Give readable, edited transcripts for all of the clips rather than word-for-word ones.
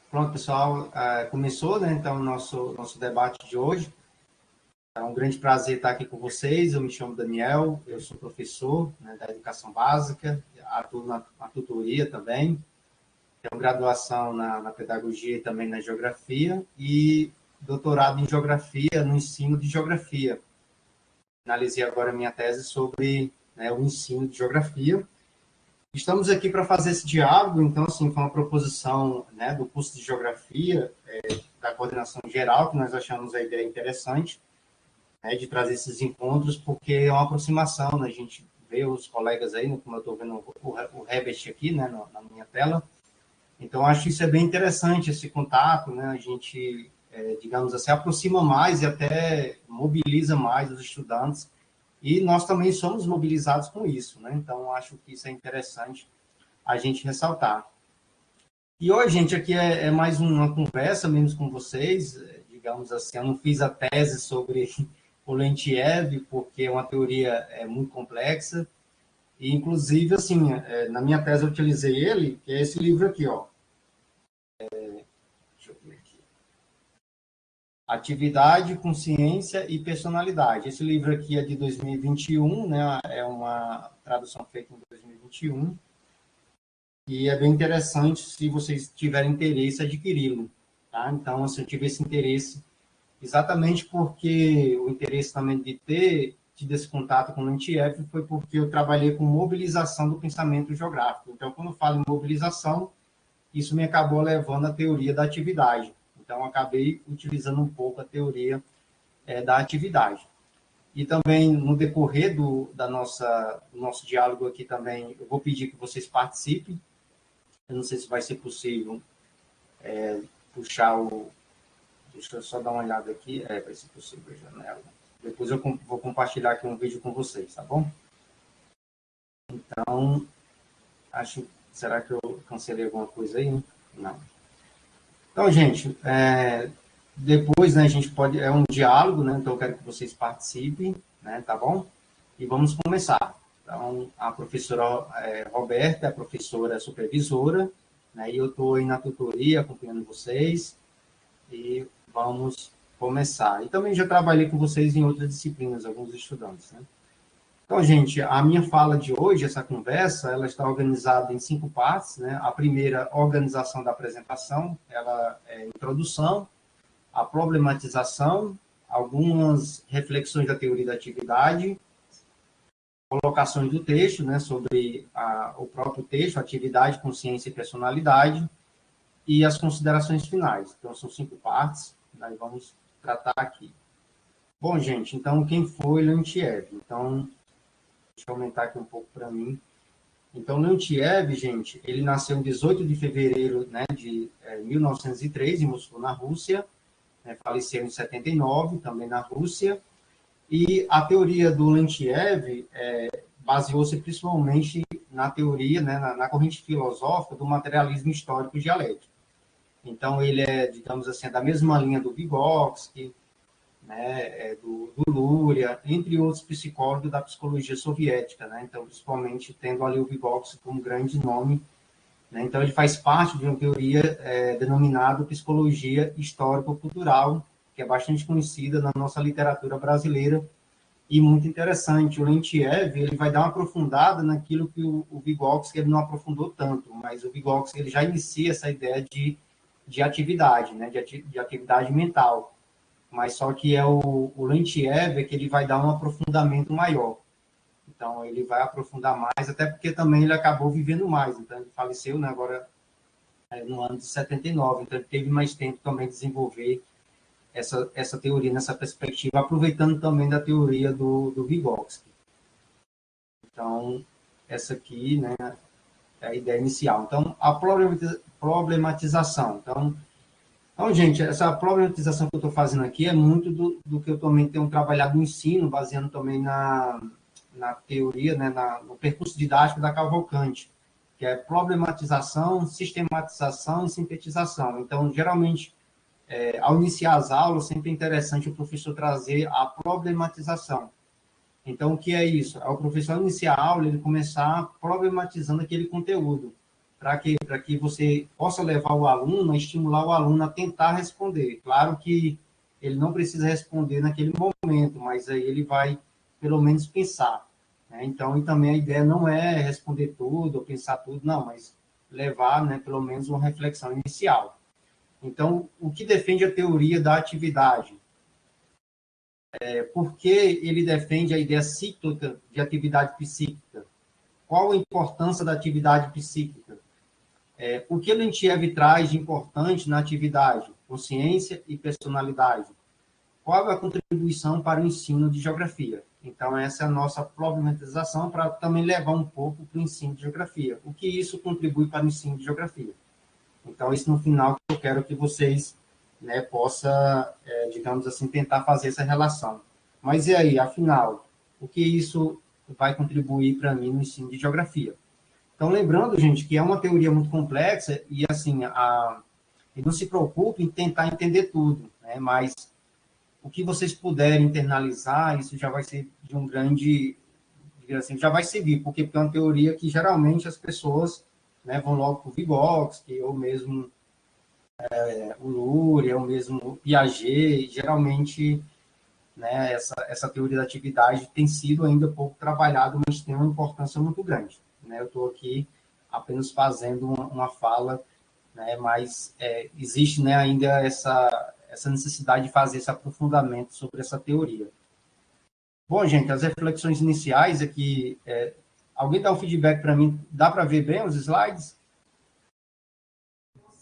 Pronto, pessoal, começou, né, então, o nosso debate de hoje. É um grande prazer estar aqui com vocês. Eu me chamo Daniel, eu sou professor, né, da educação básica, atuo na tutoria também, tenho graduação na pedagogia e também na geografia e doutorado em geografia, no ensino de geografia. Finalizei agora a minha tese sobre, né, o ensino de geografia. Estamos aqui para fazer esse diálogo, então, assim, foi uma proposição, né, do curso de Geografia, da coordenação geral, que nós achamos a ideia interessante, né, de trazer esses encontros, porque é uma aproximação, né, a gente vê os colegas aí, né, como eu estou vendo o Herbert aqui, né, na minha tela, então, acho que isso é bem interessante, esse contato, né, a gente, digamos assim, aproxima mais e até mobiliza mais os estudantes, e nós também somos mobilizados com isso, né? Então, acho que isso é interessante a gente ressaltar. E hoje, gente, aqui é mais uma conversa mesmo com vocês, digamos assim, eu não fiz a tese sobre o Lentiev, porque é uma teoria muito complexa, e inclusive, assim, na minha tese eu utilizei ele, que é esse livro aqui, ó. Deixa eu ver aqui. Atividade, Consciência e Personalidade. Esse livro aqui é de 2021, né? É uma tradução feita em 2021. E é bem interessante se vocês tiverem interesse adquiri-lo, tá? Então, assim, eu tive esse interesse exatamente porque o interesse também de ter tido esse contato com o NTF foi porque eu trabalhei com mobilização do pensamento geográfico. Então, quando eu falo em mobilização, isso me acabou levando à teoria da atividade. Então, acabei utilizando um pouco a teoria da atividade. E também, no decorrer do nosso diálogo aqui também, eu vou pedir que vocês participem. Eu não sei se vai ser possível puxar o... Deixa eu só dar uma olhada aqui. Vai ser possível a janela. Depois eu vou compartilhar aqui um vídeo com vocês, tá bom? Então, será que eu cancelei alguma coisa aí? Não. Então, gente, depois, né, a gente pode... É um diálogo, né? Então, eu quero que vocês participem, né? Tá bom? E vamos começar. Então, a professora Roberta é a professora supervisora, né, e eu estou aí na tutoria acompanhando vocês, e vamos começar. E também já trabalhei com vocês em outras disciplinas, alguns estudantes, né? Então, gente, a minha fala de hoje, essa conversa, ela está organizada em 5 partes, né? A primeira, organização da apresentação, ela é a introdução, a problematização, algumas reflexões da teoria da atividade, colocações do texto, né, sobre o próprio texto, atividade, consciência e personalidade, e as considerações finais. Então, são 5 partes, nós vamos tratar aqui. Bom, gente, então, quem foi Leontiev? Então, deixa eu aumentar aqui um pouco para mim. Então, Leontiev, gente, ele nasceu em 18 de fevereiro, né, de 1903, em Moscou, na Rússia, né, faleceu em 79, também na Rússia. E a teoria do Leontiev baseou-se principalmente na teoria, né, na corrente filosófica do materialismo histórico dialético. Então, ele é, digamos assim, da mesma linha do Vygotsky, né, do Luria, entre outros psicólogos da psicologia soviética, né? Então, principalmente tendo ali o Vygotsky como grande nome, né? Então, ele faz parte de uma teoria denominada psicologia histórico-cultural, que é bastante conhecida na nossa literatura brasileira e muito interessante. O Leontiev, ele vai dar uma aprofundada naquilo que o Vygotsky ele não aprofundou tanto, mas o Vygotsky ele já inicia essa ideia de atividade, né? De atividade mental. Mas só que o Leontiev que ele vai dar um aprofundamento maior. Então, ele vai aprofundar mais, até porque também ele acabou vivendo mais. Então, ele faleceu, né, agora no ano de 79. Então, ele teve mais tempo também de desenvolver essa teoria, nessa perspectiva, aproveitando também da teoria do Vygotsky. Então, essa aqui, né, é a ideia inicial. Então, a problematização. Então, gente, essa problematização que eu estou fazendo aqui é muito do que eu também tenho trabalhado no ensino, baseando também na teoria, né, no percurso didático da Cavalcante, que é problematização, sistematização e sintetização. Então, geralmente, ao iniciar as aulas, sempre é interessante o professor trazer a problematização. Então, o que é isso? É o professor iniciar a aula, ele começar problematizando aquele conteúdo. para que você possa levar o aluno, a estimular o aluno a tentar responder. Claro que ele não precisa responder naquele momento, mas aí ele vai, pelo menos, pensar. Né? Então, e também a ideia não é responder tudo, ou pensar tudo, não, mas levar, né, pelo menos, uma reflexão inicial. Então, o que defende a teoria da atividade? Por que ele defende a ideia cíclica de atividade psíquica? Qual a importância da atividade psíquica? O que Lentiev traz de importante na atividade? Consciência e personalidade. Qual é a contribuição para o ensino de geografia? Então, essa é a nossa problematização para também levar um pouco para o ensino de geografia. O que isso contribui para o ensino de geografia? Então, isso no final que eu quero que vocês, né, possam, digamos assim, tentar fazer essa relação. Mas e aí, afinal, o que isso vai contribuir para mim no ensino de geografia? Então, lembrando, gente, que é uma teoria muito complexa e, assim, e não se preocupe em tentar entender tudo, né? Mas o que vocês puderem internalizar, isso já vai ser de um grande, assim, já vai servir, porque é uma teoria que geralmente as pessoas, né, vão logo para o Vygotsky, ou mesmo o Luria, ou mesmo o Piaget, e geralmente, né, essa teoria da atividade tem sido ainda pouco trabalhada, mas tem uma importância muito grande. Né? Eu estou aqui apenas fazendo uma fala, né, mas existe, né, ainda essa necessidade de fazer esse aprofundamento sobre essa teoria. Bom, gente, as reflexões iniciais aqui, alguém dá um feedback para mim, dá para ver bem os slides?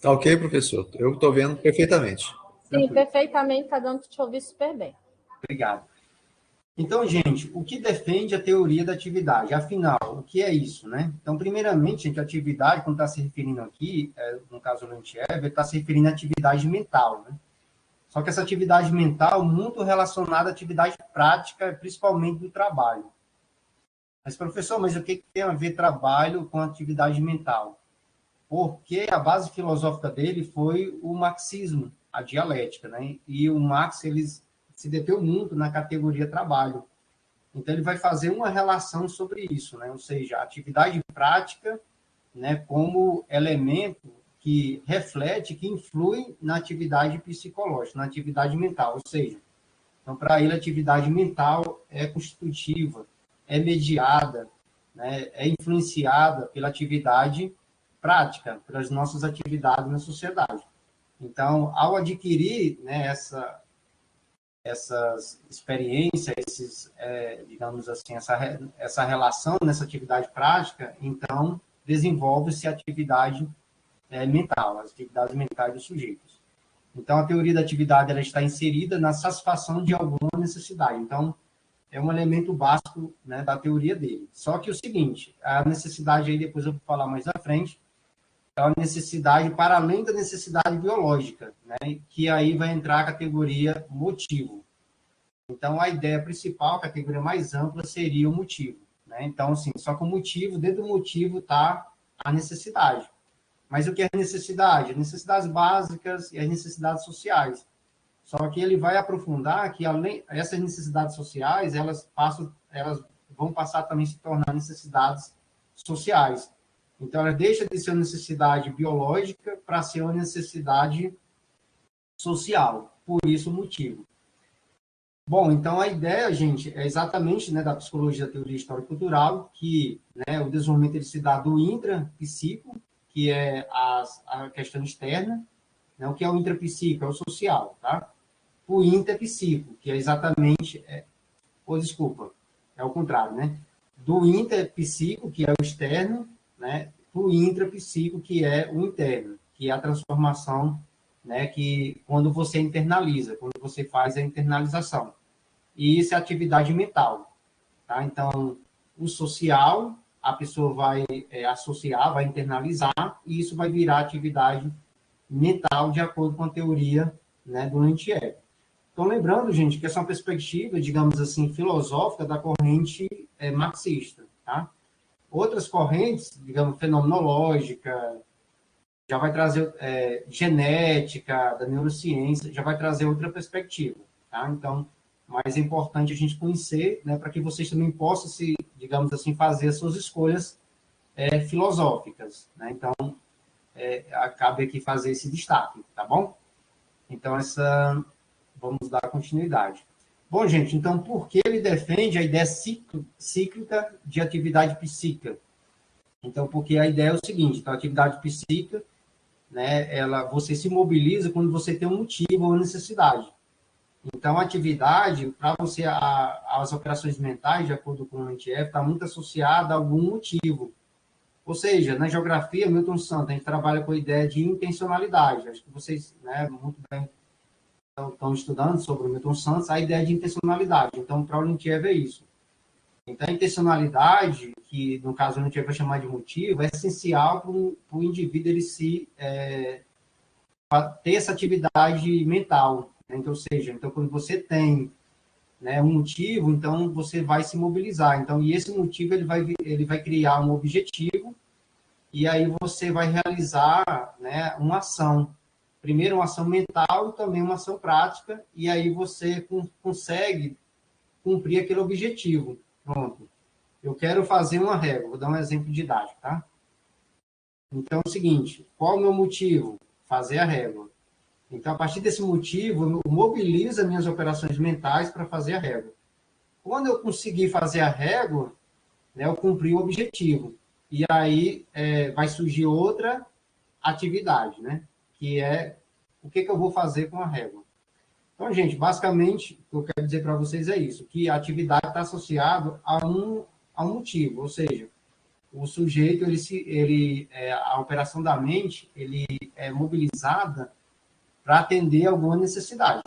Tá ok, professor? Eu estou vendo perfeitamente. Sim, perfeitamente, está dando para te ouvir super bem. Obrigado. Então, gente, o que defende a teoria da atividade? Afinal, o que é isso, né? Então, primeiramente, gente, a atividade, quando está se referindo aqui, no caso do Lentiev, está se referindo à atividade mental, né? Só que essa atividade mental muito relacionada à atividade prática, principalmente do trabalho. Mas, professor, mas o que tem a ver trabalho com atividade mental? Porque a base filosófica dele foi o marxismo, a dialética, né? E o Marx, ele se deteve muito na categoria trabalho. Então, ele vai fazer uma relação sobre isso, né? Ou seja, a atividade prática, né, como elemento que reflete, que influi na atividade psicológica, na atividade mental. Ou seja, então, para ele, a atividade mental é constitutiva, é mediada, né, é influenciada pela atividade prática, pelas nossas atividades na sociedade. Então, ao adquirir, né, essas experiências, digamos assim, essa relação nessa atividade prática, então desenvolve-se a atividade mental, as atividades mentais dos sujeitos. Então, a teoria da atividade ela está inserida na satisfação de alguma necessidade. Então, é um elemento básico, né, da teoria dele. Só que o seguinte, a necessidade aí, depois eu vou falar mais à frente, é uma necessidade para além da necessidade biológica, né, que aí vai entrar a categoria motivo. Então, a ideia principal, a categoria mais ampla, seria o motivo. Né? Então, assim, só que o motivo, dentro do motivo está a necessidade. Mas o que é necessidade? Necessidades básicas e as necessidades sociais. Só que ele vai aprofundar que, além essas necessidades sociais, elas vão passar também a se tornar necessidades sociais. Então, ela deixa de ser uma necessidade biológica para ser uma necessidade social. Por isso o motivo. Bom, então a ideia, gente, é exatamente, né, da psicologia da teoria histórico-cultural, que, né, o desenvolvimento ele se dá do intrapsíquico, que é a questão externa, né, o que é o intrapsíquico, é o social, tá? O interpsíquico, que é exatamente, desculpa, é o contrário, né? Do interpsíquico, que é o externo, né, do intrapsíquico, que é o interno, que é a transformação, né, que quando você internaliza, quando você faz a internalização. E isso é atividade mental, tá? Então, o social, a pessoa vai associar, vai internalizar, e isso vai virar atividade mental, de acordo com a teoria, né, do Lentiev. Então, lembrando, gente, que essa é uma perspectiva, digamos assim, filosófica da corrente marxista, tá? Outras correntes, digamos, fenomenológica, já vai trazer genética, da neurociência, já vai trazer outra perspectiva, tá? Então, mas é importante a gente conhecer, né, para que vocês também possam, digamos assim, fazer as suas escolhas filosóficas, né? Então, cabe aqui fazer esse destaque, tá bom? Então, vamos dar continuidade. Bom, gente, então, por que ele defende a ideia cíclica de atividade psíquica? Então, porque a ideia é o seguinte, então, a atividade psíquica, né, você se mobiliza quando você tem um motivo ou necessidade. Então, a atividade, para você, as operações mentais, de acordo com o Lentiev, está muito associada a algum motivo. Ou seja, na geografia, Milton Santos, a gente trabalha com a ideia de intencionalidade. Acho que vocês, né, muito bem estão estudando sobre o Milton Santos, a ideia de intencionalidade. Então, para o Lentiev é isso. Então, a intencionalidade, que no caso o Lentiev vai chamar de motivo, é essencial para o indivíduo ele ter essa atividade mental. Né? Então, ou seja, então, quando você tem, né, um motivo, então você vai se mobilizar. Então, e esse motivo ele vai criar um objetivo e aí você vai realizar, né, uma ação. Primeiro uma ação mental e também uma ação prática, e aí você consegue cumprir aquele objetivo. Pronto. Eu quero fazer uma régua, vou dar um exemplo didático, tá? Então é o seguinte, qual é o meu motivo? Fazer a régua. Então, a partir desse motivo, eu mobilizo as minhas operações mentais para fazer a régua. Quando eu conseguir fazer a régua, né, eu cumpri o objetivo. E aí vai surgir outra atividade, né? Que é o que eu vou fazer com a régua. Então, gente, basicamente, o que eu quero dizer para vocês é isso, que a atividade está associada a um motivo, ou seja, o sujeito, a operação da mente, ele é mobilizada para atender alguma necessidade,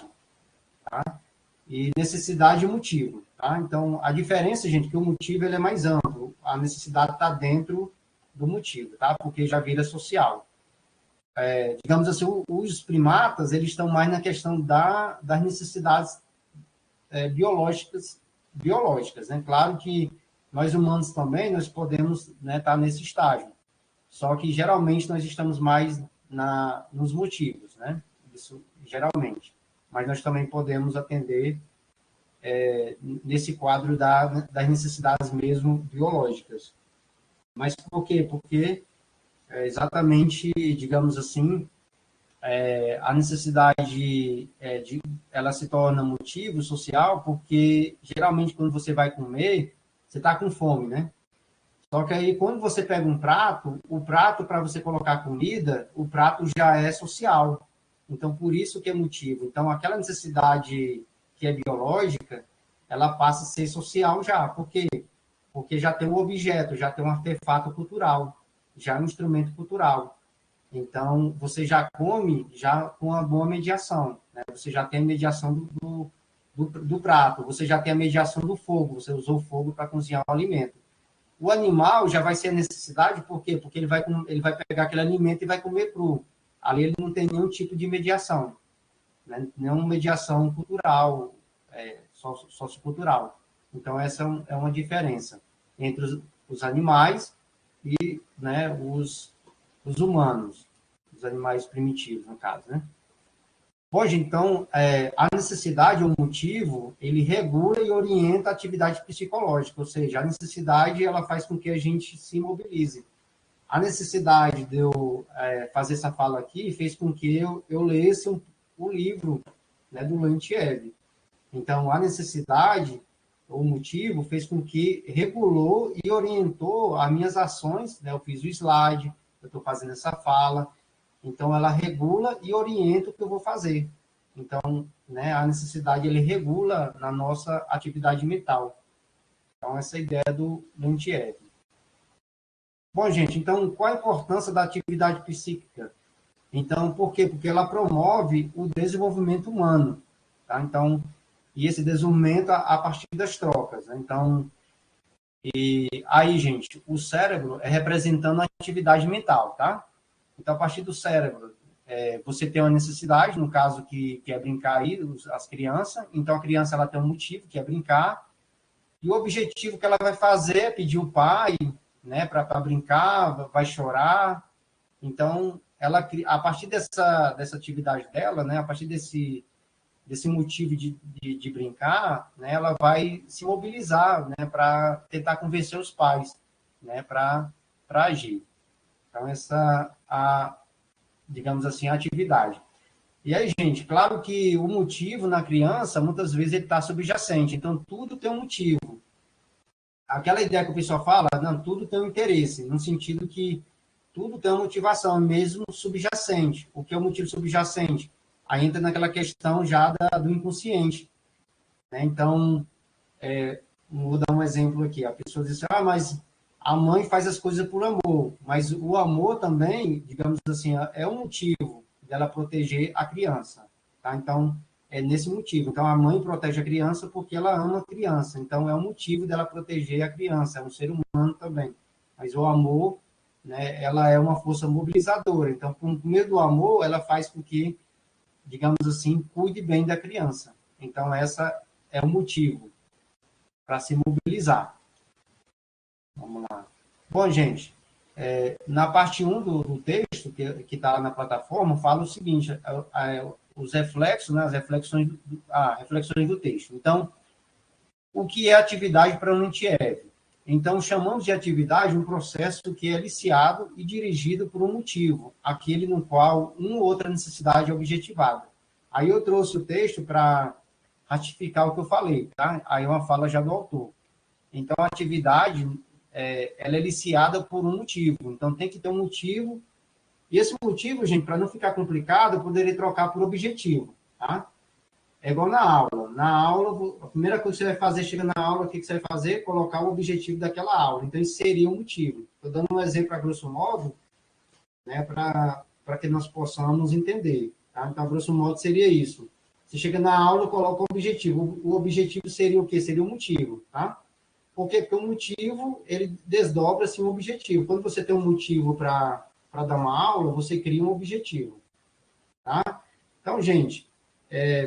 tá? E necessidade e motivo, tá? Então, a diferença, gente, é que o motivo ele é mais amplo, a necessidade está dentro do motivo, tá? Porque já vira social. Digamos assim, os primatas, eles estão mais na questão das necessidades biológicas, né? Claro que nós humanos também, nós podemos, né, estar nesse estágio, só que geralmente nós estamos mais nos motivos, né? Isso, geralmente. Mas nós também podemos atender nesse quadro das necessidades mesmo biológicas. Mas por quê? Porque exatamente, digamos assim, a necessidade ela se torna motivo social porque geralmente quando você vai comer, você está com fome, né? Só que aí quando você pega um prato, o prato para você colocar comida, o prato já é social. Então por isso que é motivo. Então aquela necessidade que é biológica, ela passa a ser social já. Por quê? Porque já tem um objeto, já tem um artefato cultural, já é um instrumento cultural. Então, você já come já com uma boa mediação. Né? Você já tem a mediação do prato, você já tem a mediação do fogo, você usou o fogo para cozinhar o alimento. O animal já vai ser a necessidade, por quê? Porque ele vai pegar aquele alimento e vai comer cru. Ali ele não tem nenhum tipo de mediação, né? Nenhuma mediação cultural, sociocultural. Então, essa é uma diferença entre os animais e, né, os humanos, os animais primitivos, no caso, né? Hoje, então, a necessidade ou motivo, ele regula e orienta a atividade psicológica, ou seja, a necessidade, ela faz com que a gente se mobilize. A necessidade de eu fazer essa fala aqui fez com que eu lesse o livro, né, do Lentiev. Então, a necessidade, o motivo, fez com que regulou e orientou as minhas ações, né? Eu fiz o slide, eu estou fazendo essa fala, então ela regula e orienta o que eu vou fazer. Então, né, a necessidade, ele regula na nossa atividade mental. Então, essa é a ideia do Lentiev. Bom, gente, então, qual a importância da atividade psíquica? Então, por quê? Porque ela promove o desenvolvimento humano, tá? Então, e esse desenvolvimento a partir das trocas, né? Então, e aí, gente, o cérebro é representando a atividade mental, tá? Então, a partir do cérebro, você tem uma necessidade, no caso que é brincar aí, as crianças. Então, a criança ela tem um motivo, que é brincar. E o objetivo que ela vai fazer é pedir o pai, né, para brincar, vai chorar. Então, ela, a partir dessa atividade dela, né, a partir desse motivo de brincar, né, ela vai se mobilizar, né, para tentar convencer os pais, né, para para agir. Então, digamos assim, a atividade. E aí, gente, claro que o motivo na criança, muitas vezes, ele está subjacente. Então, tudo tem um motivo. Aquela ideia que o pessoal fala, não, tudo tem um interesse, no sentido que tudo tem uma motivação, mesmo subjacente. O que é o motivo subjacente? Aí entra naquela questão já do inconsciente. Né? Então, vou dar um exemplo aqui. A pessoa diz assim, mas a mãe faz as coisas por amor. Mas o amor também, digamos assim, é um motivo dela proteger a criança. Tá? Então, é nesse motivo. Então, a mãe protege a criança porque ela ama a criança. Então, é um motivo dela proteger a criança. É um ser humano também. Mas o amor, né, ela é uma força mobilizadora. Então, por meio do amor, ela faz com que, digamos assim, cuide bem da criança. Então, essa é o motivo para se mobilizar. Vamos lá. Bom, gente, na parte 1 do texto, que está lá na plataforma, fala o seguinte, os reflexos, né, as reflexões do texto. Então, o que é atividade para o Lentiev? Então, chamamos de atividade um processo que é iniciado e dirigido por um motivo, aquele no qual uma ou outra necessidade é objetivada. Aí eu trouxe o texto para ratificar o que eu falei, tá? Aí é uma fala já do autor. Então, a atividade, ela é iniciada por um motivo. Então, tem que ter um motivo. E esse motivo, gente, para não ficar complicado, eu poderia trocar por objetivo, tá? É igual na aula. Na aula, a primeira coisa que você vai fazer, chega na aula, o que você vai fazer? Colocar o objetivo daquela aula. Então, isso seria um motivo. Estou dando um exemplo a grosso modo, né, para que nós possamos entender. Tá? Então, a grosso modo, seria isso. Você chega na aula, coloca o objetivo. O objetivo seria o quê? Seria o motivo, tá? Por quê? Porque o motivo, ele desdobra-se um objetivo. Quando você tem um motivo para dar uma aula, você cria um objetivo, tá? Então, gente,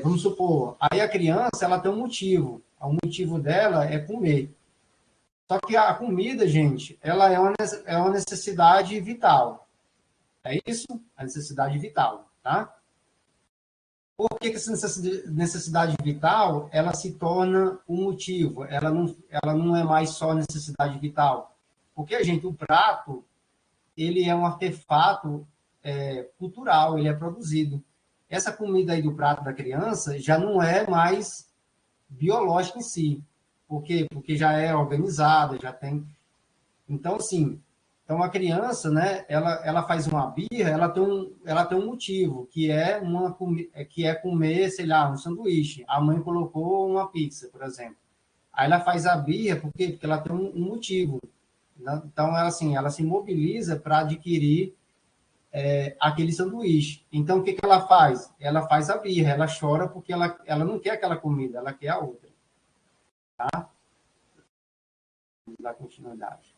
vamos supor, aí a criança, ela tem um motivo. O motivo dela é comer. Só que a comida, gente, ela é uma necessidade vital. É isso? A necessidade vital, tá? Por que essa necessidade vital, ela se torna um motivo? Ela não é mais só necessidade vital. Porque, gente, o prato, ele é um artefato cultural, ele é produzido. Essa comida aí do prato da criança já não é mais biológica em si. Por quê? Porque já é organizada, já tem... Então, assim, a criança, né, ela faz uma birra, ela tem um motivo, que é comer, sei lá, um sanduíche. A mãe colocou uma pizza, por exemplo. Aí ela faz a birra, por quê? Porque ela tem um motivo. Então, ela se mobiliza para adquirir aquele sanduíche. Então, o que ela faz? Ela faz a birra, ela chora porque ela não quer aquela comida, ela quer a outra. Tá? Vamos dar continuidade.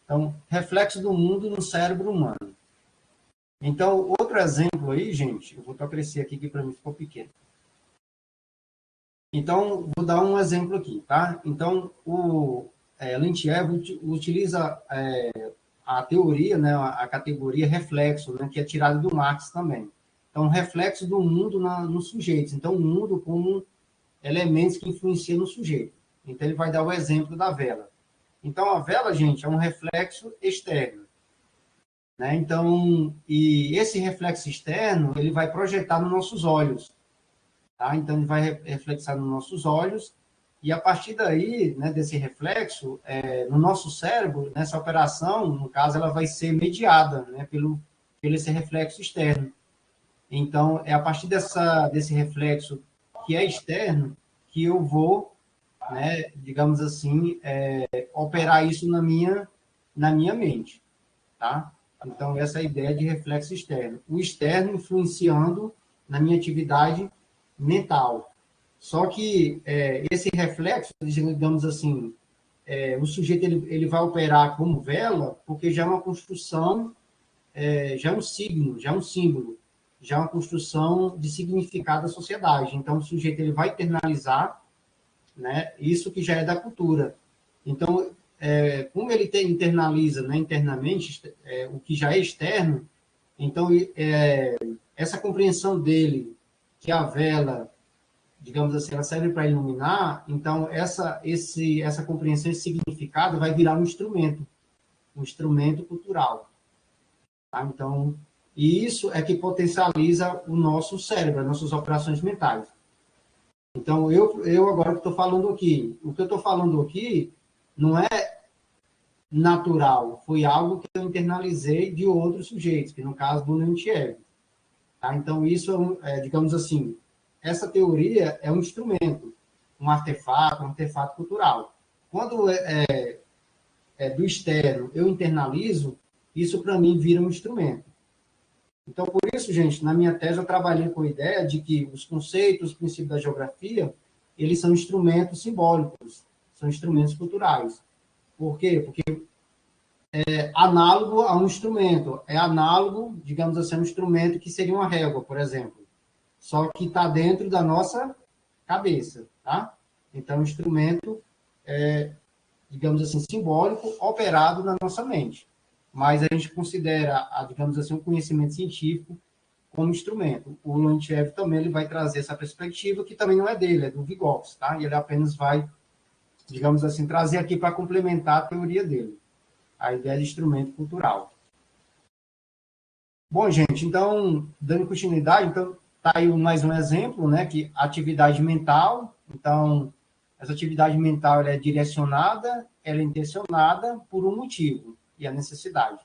Então, reflexo do mundo no cérebro humano. Então, outro exemplo aí, gente, eu vou crescer aqui, que para mim ficou pequeno. Então, vou dar um exemplo aqui, tá? Então, o Lentiev utiliza a teoria, né, a categoria reflexo, né, que é tirada do Marx também. Então, reflexo do mundo nos sujeitos. Então, o mundo como elementos que influenciam no sujeito. Então, ele vai dar o exemplo da vela. Então, a vela, gente, é um reflexo externo. Né? Então, e esse reflexo externo, ele vai projetar nos nossos olhos. Tá? Então, ele vai reflexar nos nossos olhos, e a partir daí, né, desse reflexo, no nosso cérebro, nessa operação, no caso, ela vai ser mediada, né, pelo esse reflexo externo. Então, é a partir desse reflexo que é externo que eu vou, né, digamos assim, operar isso na minha mente, tá? Então, essa é a ideia de reflexo externo. O externo influenciando na minha atividade mental. Só que esse reflexo, digamos assim, o sujeito ele vai operar como vela, porque já é uma construção, já é um signo, já é um símbolo, já é uma construção de significado da sociedade. Então, o sujeito ele vai internalizar, né, isso que já é da cultura. Então, como ele internaliza, né, internamente o que já é externo, então essa compreensão dele, que a vela, digamos assim, ela serve para iluminar, então essa compreensão, esse significado vai virar um instrumento. um instrumento cultural. Tá? Então, e isso é que potencializa o nosso cérebro, as nossas operações mentais. Então, eu agora que estou falando aqui, o que eu estou falando aqui não é natural, foi algo que eu internalizei de outros sujeitos, que no caso do Leontiev. Tá? Então, isso digamos assim, essa teoria é um instrumento, um artefato cultural. Quando do externo eu internalizo, isso para mim vira um instrumento. Então, por isso, gente, na minha tese eu trabalhei com a ideia de que os conceitos, os princípios da geografia, eles são instrumentos simbólicos, são instrumentos culturais. Por quê? Porque é análogo a um instrumento, é análogo, digamos assim, a um instrumento que seria uma régua, por exemplo, só que está dentro da nossa cabeça, tá? Então, o instrumento digamos assim, simbólico, operado na nossa mente. Mas a gente considera, digamos assim, um conhecimento científico como instrumento. O Leontiev também ele vai trazer essa perspectiva, que também não é dele, é do Vygotsky, tá? E ele apenas vai, digamos assim, trazer aqui para complementar a teoria dele, a ideia de instrumento cultural. Bom, gente, então, dando continuidade, então, tá aí mais um exemplo, né, que atividade mental. Então, essa atividade mental ela é direcionada, ela é intencionada por um motivo, e a necessidade.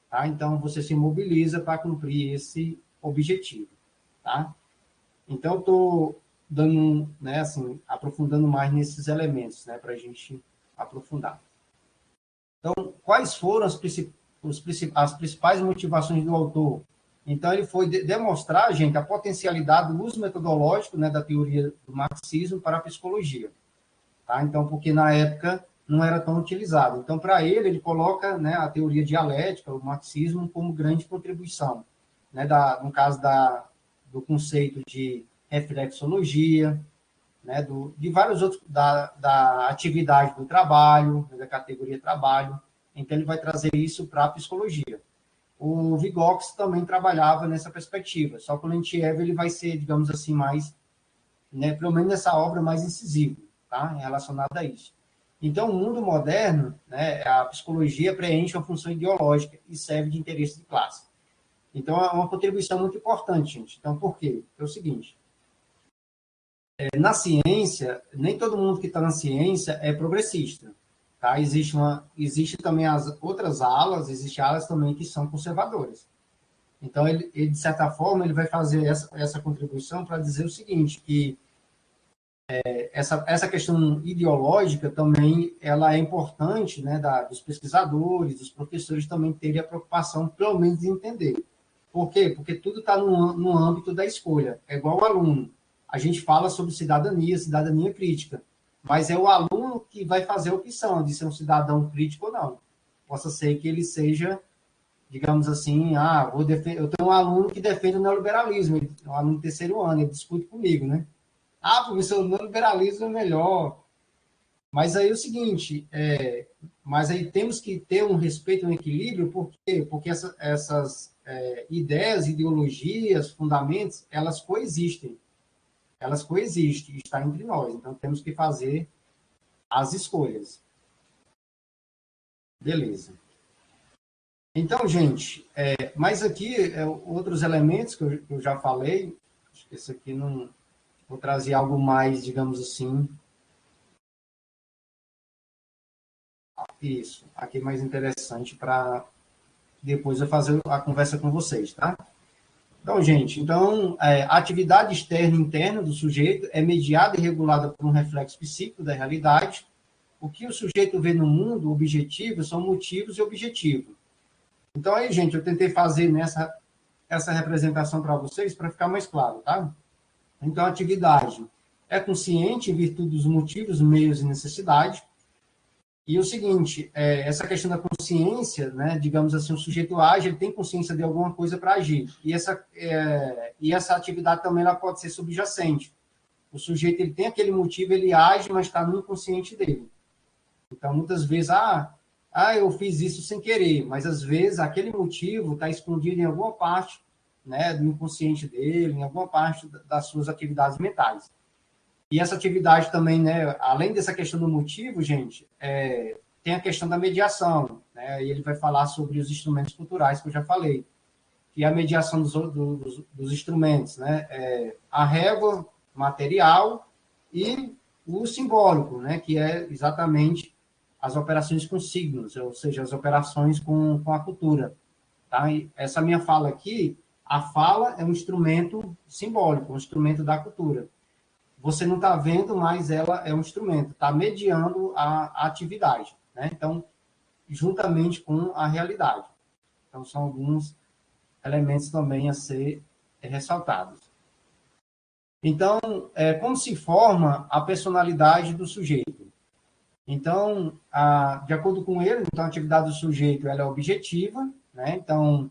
Tá? Então, você se mobiliza para cumprir esse objetivo. Tá? Então, eu estou dando, né, assim, aprofundando mais nesses elementos, né, para a gente aprofundar. Então, quais foram as principais motivações do autor? Então, ele foi demonstrar, gente, a potencialidade do uso metodológico, né, da teoria do marxismo para a psicologia. Tá? Então, porque na época não era tão utilizado. Então, para ele coloca, né, a teoria dialética, o marxismo, como grande contribuição, né, no caso do conceito de reflexologia, né, de vários outros, da atividade do trabalho, né, da categoria trabalho. Então, ele vai trazer isso para a psicologia. O Vygotsky também trabalhava nessa perspectiva, só que o Leontiev ele vai ser, digamos assim, mais, né, pelo menos nessa obra, mais incisivo, tá, relacionado a isso. Então, o mundo moderno, né, a psicologia preenche uma função ideológica e serve de interesse de classe. Então, é uma contribuição muito importante, gente. Então, por quê? É o seguinte, na ciência, nem todo mundo que está na ciência é progressista. Tá? Existe também as outras alas, existem alas também que são conservadoras. Então, ele de certa forma, ele vai fazer essa contribuição para dizer o seguinte, que essa questão ideológica também ela é importante, né, dos pesquisadores, dos professores também terem a preocupação, pelo menos, de entender. Por quê? Porque tudo está no âmbito da escolha. É igual o aluno. A gente fala sobre cidadania crítica, mas é o aluno que vai fazer a opção de ser um cidadão crítico ou não. Possa ser que ele seja, digamos assim, eu tenho um aluno que defende o neoliberalismo, um aluno de terceiro ano, ele discute comigo, né? Professor, o neoliberalismo é melhor. Mas aí é o seguinte, mas aí temos que ter um respeito, um equilíbrio, por quê? Porque essas ideias, ideologias, fundamentos, elas coexistem, está entre nós. Então, temos que fazer as escolhas. Beleza. Então, gente, mas aqui, outros elementos que eu já falei, acho que esse aqui não... Vou trazer algo mais, digamos assim... Isso, aqui mais interessante para depois eu fazer a conversa com vocês, tá? Então, gente, a atividade externa e interna do sujeito é mediada e regulada por um reflexo psíquico da realidade. O que o sujeito vê no mundo, objetivo, são motivos e objetivos. Então, aí, gente, eu tentei fazer essa representação para vocês para ficar mais claro, tá? Então, a atividade é consciente em virtude dos motivos, meios e necessidades. E o seguinte, essa questão da consciência, né, digamos assim, o sujeito age, ele tem consciência de alguma coisa para agir. E essa atividade também ela pode ser subjacente. O sujeito ele tem aquele motivo, ele age, mas está no inconsciente dele. Então, muitas vezes, eu fiz isso sem querer, mas às vezes aquele motivo está escondido em alguma parte, né, do inconsciente dele, em alguma parte das suas atividades mentais. E essa atividade também, né, além dessa questão do motivo, gente, tem a questão da mediação, né? E ele vai falar sobre os instrumentos culturais que eu já falei, que é a mediação dos instrumentos, né? A régua material e o simbólico, né? Que é exatamente as operações com signos, ou seja, as operações com a cultura. Tá? E essa minha fala aqui, a fala é um instrumento simbólico, um instrumento da cultura. Você não está vendo, mas ela é um instrumento, está mediando a atividade, né? Então, juntamente com a realidade. Então, são alguns elementos também a ser ressaltados. Então, como se forma a personalidade do sujeito? Então, de acordo com ele, então, a atividade do sujeito ela é objetiva, né? Então,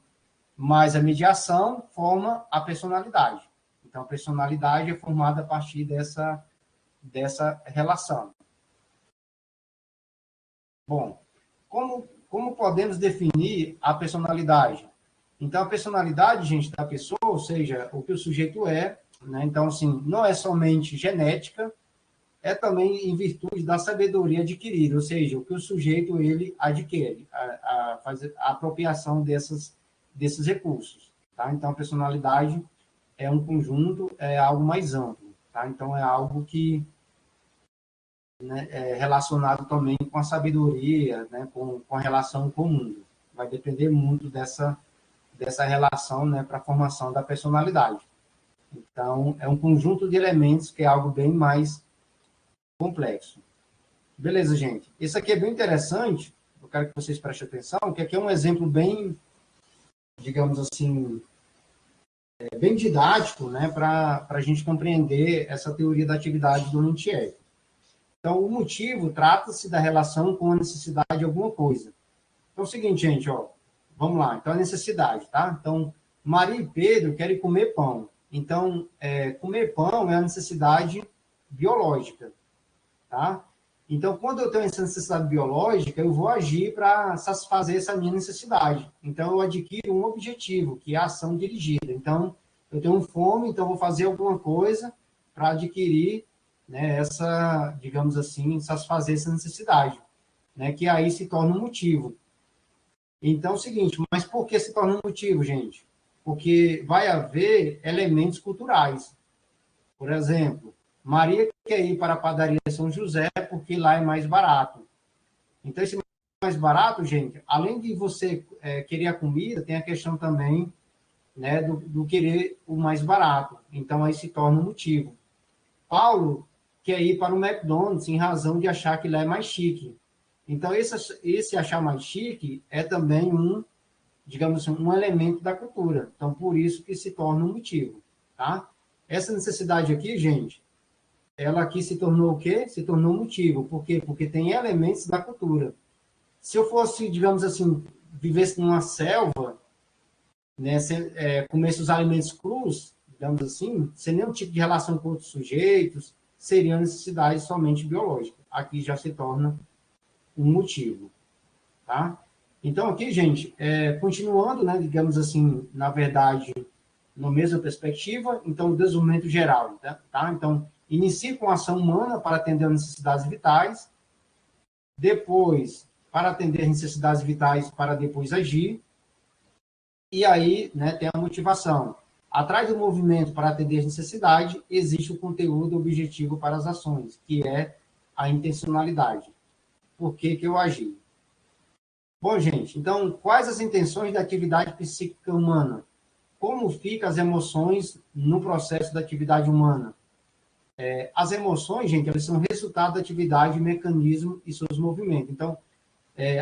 mas a mediação forma a personalidade. Então, a personalidade é formada a partir dessa relação. Bom, como podemos definir a personalidade? Então, a personalidade, gente, da pessoa, ou seja, o que o sujeito é, né? Então, assim, não é somente genética, é também em virtude da sabedoria adquirida, ou seja, o que o sujeito ele adquire, fazer a apropriação desses recursos. Tá? Então, a personalidade é um conjunto, é algo mais amplo. Tá? Então, é algo que, né, é relacionado também com a sabedoria, né, com a relação com o mundo. Vai depender muito dessa relação, né, para a formação da personalidade. Então, é um conjunto de elementos que é algo bem mais complexo. Beleza, gente? Isso aqui é bem interessante, eu quero que vocês prestem atenção, que aqui é um exemplo bem, digamos assim, bem didático, né, para a gente compreender essa teoria da atividade do Luthier. Então, o motivo trata-se da relação com a necessidade de alguma coisa. Então, é o seguinte, gente, ó, vamos lá. Então, a necessidade, tá? Então, Maria e Pedro querem comer pão. Então, comer pão é a necessidade biológica, tá? Então, quando eu tenho essa necessidade biológica, eu vou agir para satisfazer essa minha necessidade. Então, eu adquiro um objetivo, que é a ação dirigida. Então, eu tenho fome, então eu vou fazer alguma coisa para adquirir, né, essa, digamos assim, satisfazer essa necessidade, né, que aí se torna um motivo. Então, é o seguinte, mas por que se torna um motivo, gente? Porque vai haver elementos culturais. Por exemplo, Maria quer ir para a padaria São José porque lá é mais barato. Então, esse mais barato, gente, além de você querer a comida, tem a questão também, né, do querer o mais barato. Então, aí se torna um motivo. Paulo quer ir para o McDonald's em razão de achar que lá é mais chique. Então, esse achar mais chique é também digamos assim, um elemento da cultura. Então, por isso que se torna um motivo, tá? Essa necessidade aqui, gente, ela aqui se tornou o quê? Se tornou um motivo. Por quê? Porque tem elementos da cultura. Se eu fosse, digamos assim, vivesse numa selva, né, comesse os alimentos crus, digamos assim, sem nenhum tipo de relação com outros sujeitos, seria necessidade somente biológica. Aqui já se torna um motivo, tá? Então, aqui, gente, continuando, né, digamos assim, na verdade, na mesma perspectiva, então, o desenvolvimento geral, tá? Então, inicia com a ação humana para atender às necessidades vitais, depois, para atender às necessidades vitais, para depois agir, e aí, né, tem a motivação. Atrás do movimento para atender às necessidades, existe o conteúdo objetivo para as ações, que é a intencionalidade. Por que eu agi? Bom, gente, então, quais as intenções da atividade psíquica humana? Como ficam as emoções no processo da atividade humana? As emoções, gente, elas são resultado da atividade, mecanismo e seus movimentos. Então,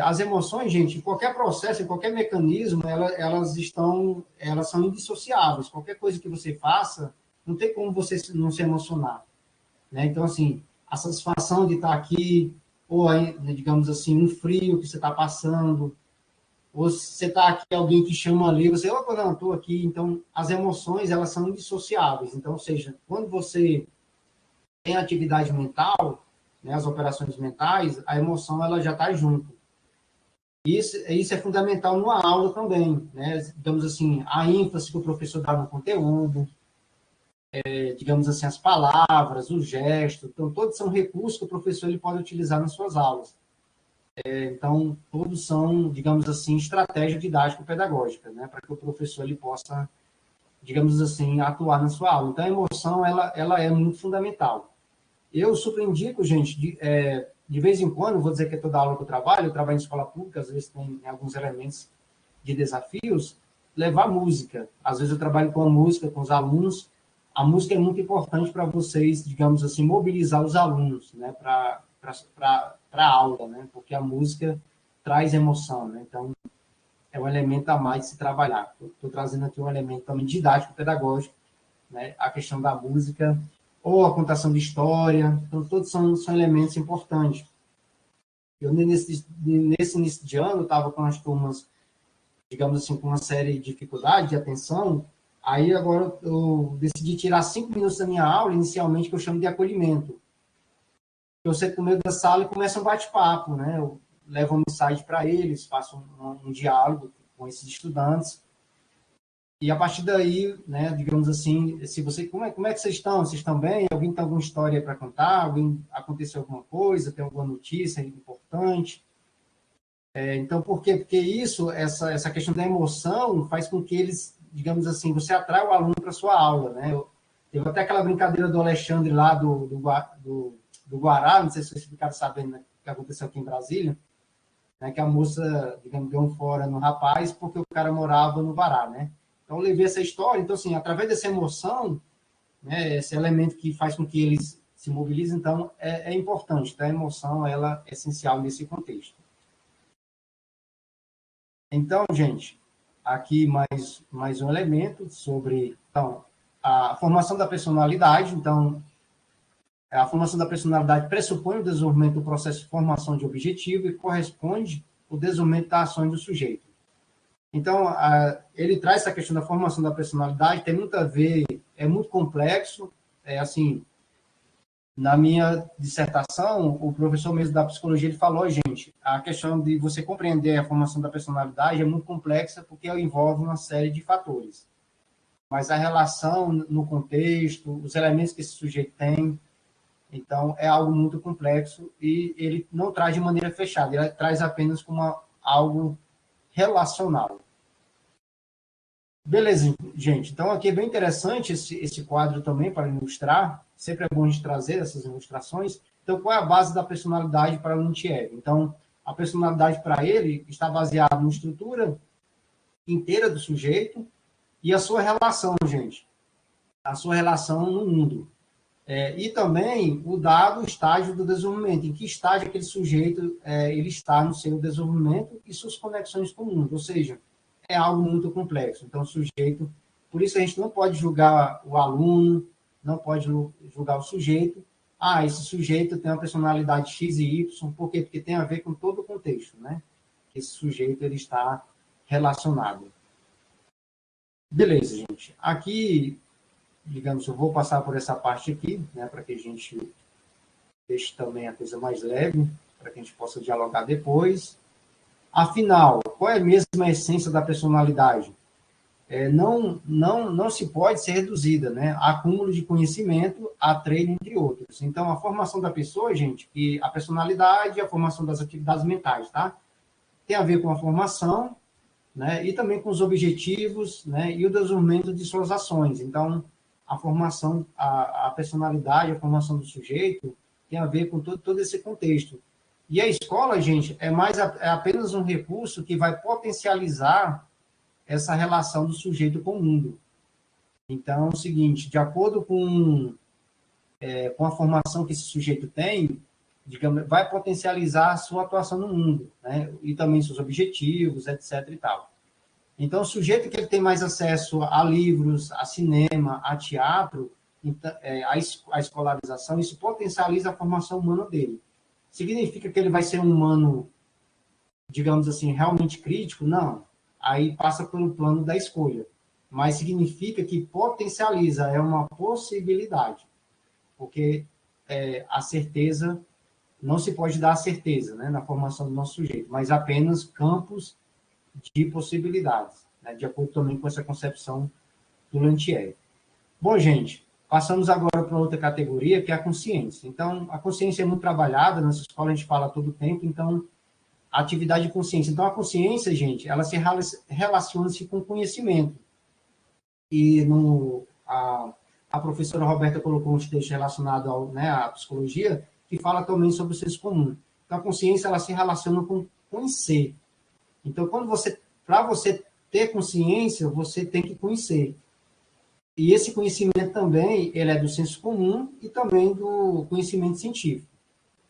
as emoções, gente, em qualquer processo, em qualquer mecanismo, elas são indissociáveis. Qualquer coisa que você faça, não tem como você não se emocionar, né? Então, assim, a satisfação de estar aqui, ou, digamos assim, um frio que você está passando, ou se você está aqui, alguém te chama ali, você, opa, não, estou aqui. Então, as emoções, elas são indissociáveis. Então, ou seja, quando você tem atividade mental, né, as operações mentais, a emoção, ela já está junto. Isso é fundamental numa aula também, né? Digamos assim, a ênfase que o professor dá no conteúdo, digamos assim, as palavras, os gestos, então, todos são recursos que o professor ele pode utilizar nas suas aulas. Então, todos são, digamos assim, estratégia didático-pedagógica, né, para que o professor ele possa, digamos assim, atuar na sua aula. Então, a emoção, ela é muito fundamental. Eu super indico, gente, de vez em quando, vou dizer que é toda aula que eu trabalho em escola pública, às vezes tem alguns elementos de desafios, levar música. Às vezes eu trabalho com a música, com os alunos. A música é muito importante para vocês, digamos assim, mobilizar os alunos, né, para a aula, né, porque a música traz emoção, né, então é um elemento a mais de se trabalhar. Estou trazendo aqui um elemento também didático, pedagógico, né, a questão da música, ou a contação de história, então todos são elementos importantes. Eu, nesse início de ano, eu estava com as turmas, digamos assim, com uma série de dificuldades de atenção, aí agora eu decidi tirar 5 minutos da minha aula, inicialmente, que eu chamo de acolhimento. Eu sento no meio da sala e começo um bate-papo, né? Eu levo um mensagem para eles, faço um diálogo com esses estudantes, e a partir daí, né, digamos assim, se você, como é que vocês estão? Vocês estão bem? Alguém tem alguma história para contar? Alguém aconteceu alguma coisa? Tem alguma notícia importante? Então, por quê? Porque isso, essa questão da emoção faz com que eles, digamos assim, você atrai o aluno para a sua aula, né? Teve até aquela brincadeira do Alexandre lá do Guará, não sei se vocês ficaram sabendo, né, que aconteceu aqui em Brasília, né, que a moça, digamos, deu um fora no rapaz porque o cara morava no Guará, né? Então, eu levei essa história. Então, assim, através dessa emoção, né, esse elemento que faz com que eles se mobilizem, então, é importante. Então, a emoção, ela é essencial nesse contexto. Então, gente, aqui mais um elemento sobre, então, a formação da personalidade. Então, a formação da personalidade pressupõe o desenvolvimento do processo de formação de objetivo e corresponde ao desenvolvimento da ação do sujeito. Então, ele traz essa questão da formação da personalidade, tem muito a ver, é muito complexo, assim, na minha dissertação, o professor mesmo da psicologia, ele falou, gente, a questão de você compreender a formação da personalidade é muito complexa porque ela envolve uma série de fatores. Mas a relação no contexto, os elementos que esse sujeito tem, então, é algo muito complexo e ele não traz de maneira fechada, ele traz apenas como algo relacional. Beleza, gente. Então, aqui é bem interessante esse quadro também para ilustrar. Sempre é bom a gente trazer essas ilustrações. Então, qual é a base da personalidade para o Lintiev? Então, a personalidade para ele está baseada na estrutura inteira do sujeito e a sua relação, gente. A sua relação no mundo. E também o dado estágio do desenvolvimento. Em que estágio aquele sujeito ele está no seu desenvolvimento e suas conexões com o mundo. Ou seja, é algo muito complexo. Então, o sujeito... Por isso, a gente não pode julgar o aluno, não pode julgar o sujeito. Esse sujeito tem uma personalidade X e Y. Por quê? Porque tem a ver com todo o contexto, né? Esse sujeito, ele está relacionado. Beleza, gente. Aqui, digamos, eu vou passar por essa parte aqui, né? Para que a gente deixe também a coisa mais leve, para que a gente possa dialogar depois. Afinal, qual é mesmo a essência da personalidade? Não se pode ser reduzida, né? A acúmulo de conhecimento, a treino, entre outros. Então, a formação da pessoa, gente, e a personalidade e a formação das atividades mentais, tá? Tem a ver com a formação, né? E também com os objetivos, né? E o desenvolvimento de suas ações. Então, a formação, a personalidade, a formação do sujeito tem a ver com todo esse contexto. E a escola, gente, é apenas um recurso que vai potencializar essa relação do sujeito com o mundo. Então, é o seguinte, de acordo com a formação que esse sujeito tem, digamos, vai potencializar a sua atuação no mundo, né? E também seus objetivos, etc. e tal. Então, o sujeito que ele tem mais acesso a livros, a cinema, a teatro, a escolarização, isso potencializa a formação humana dele. Significa que ele vai ser um humano, digamos assim, realmente crítico? Não. Aí passa pelo plano da escolha. Mas significa que potencializa, é uma possibilidade. Porque a certeza, não se pode dar a certeza, né, na formação do nosso sujeito, mas apenas campos de possibilidades, né, de acordo também com essa concepção do Lanthier. Bom, gente, passamos agora para outra categoria, que é a consciência. Então, a consciência é muito trabalhada, nessa escola a gente fala todo o tempo, então, a atividade de consciência. Então, a consciência, gente, ela se relaciona-se com conhecimento. E a professora Roberta colocou um texto relacionado ao, né, à psicologia, que fala também sobre o senso comum. Então, a consciência, ela se relaciona com conhecer. Então, para você ter consciência, você tem que conhecer. E esse conhecimento também, ele é do senso comum e também do conhecimento científico.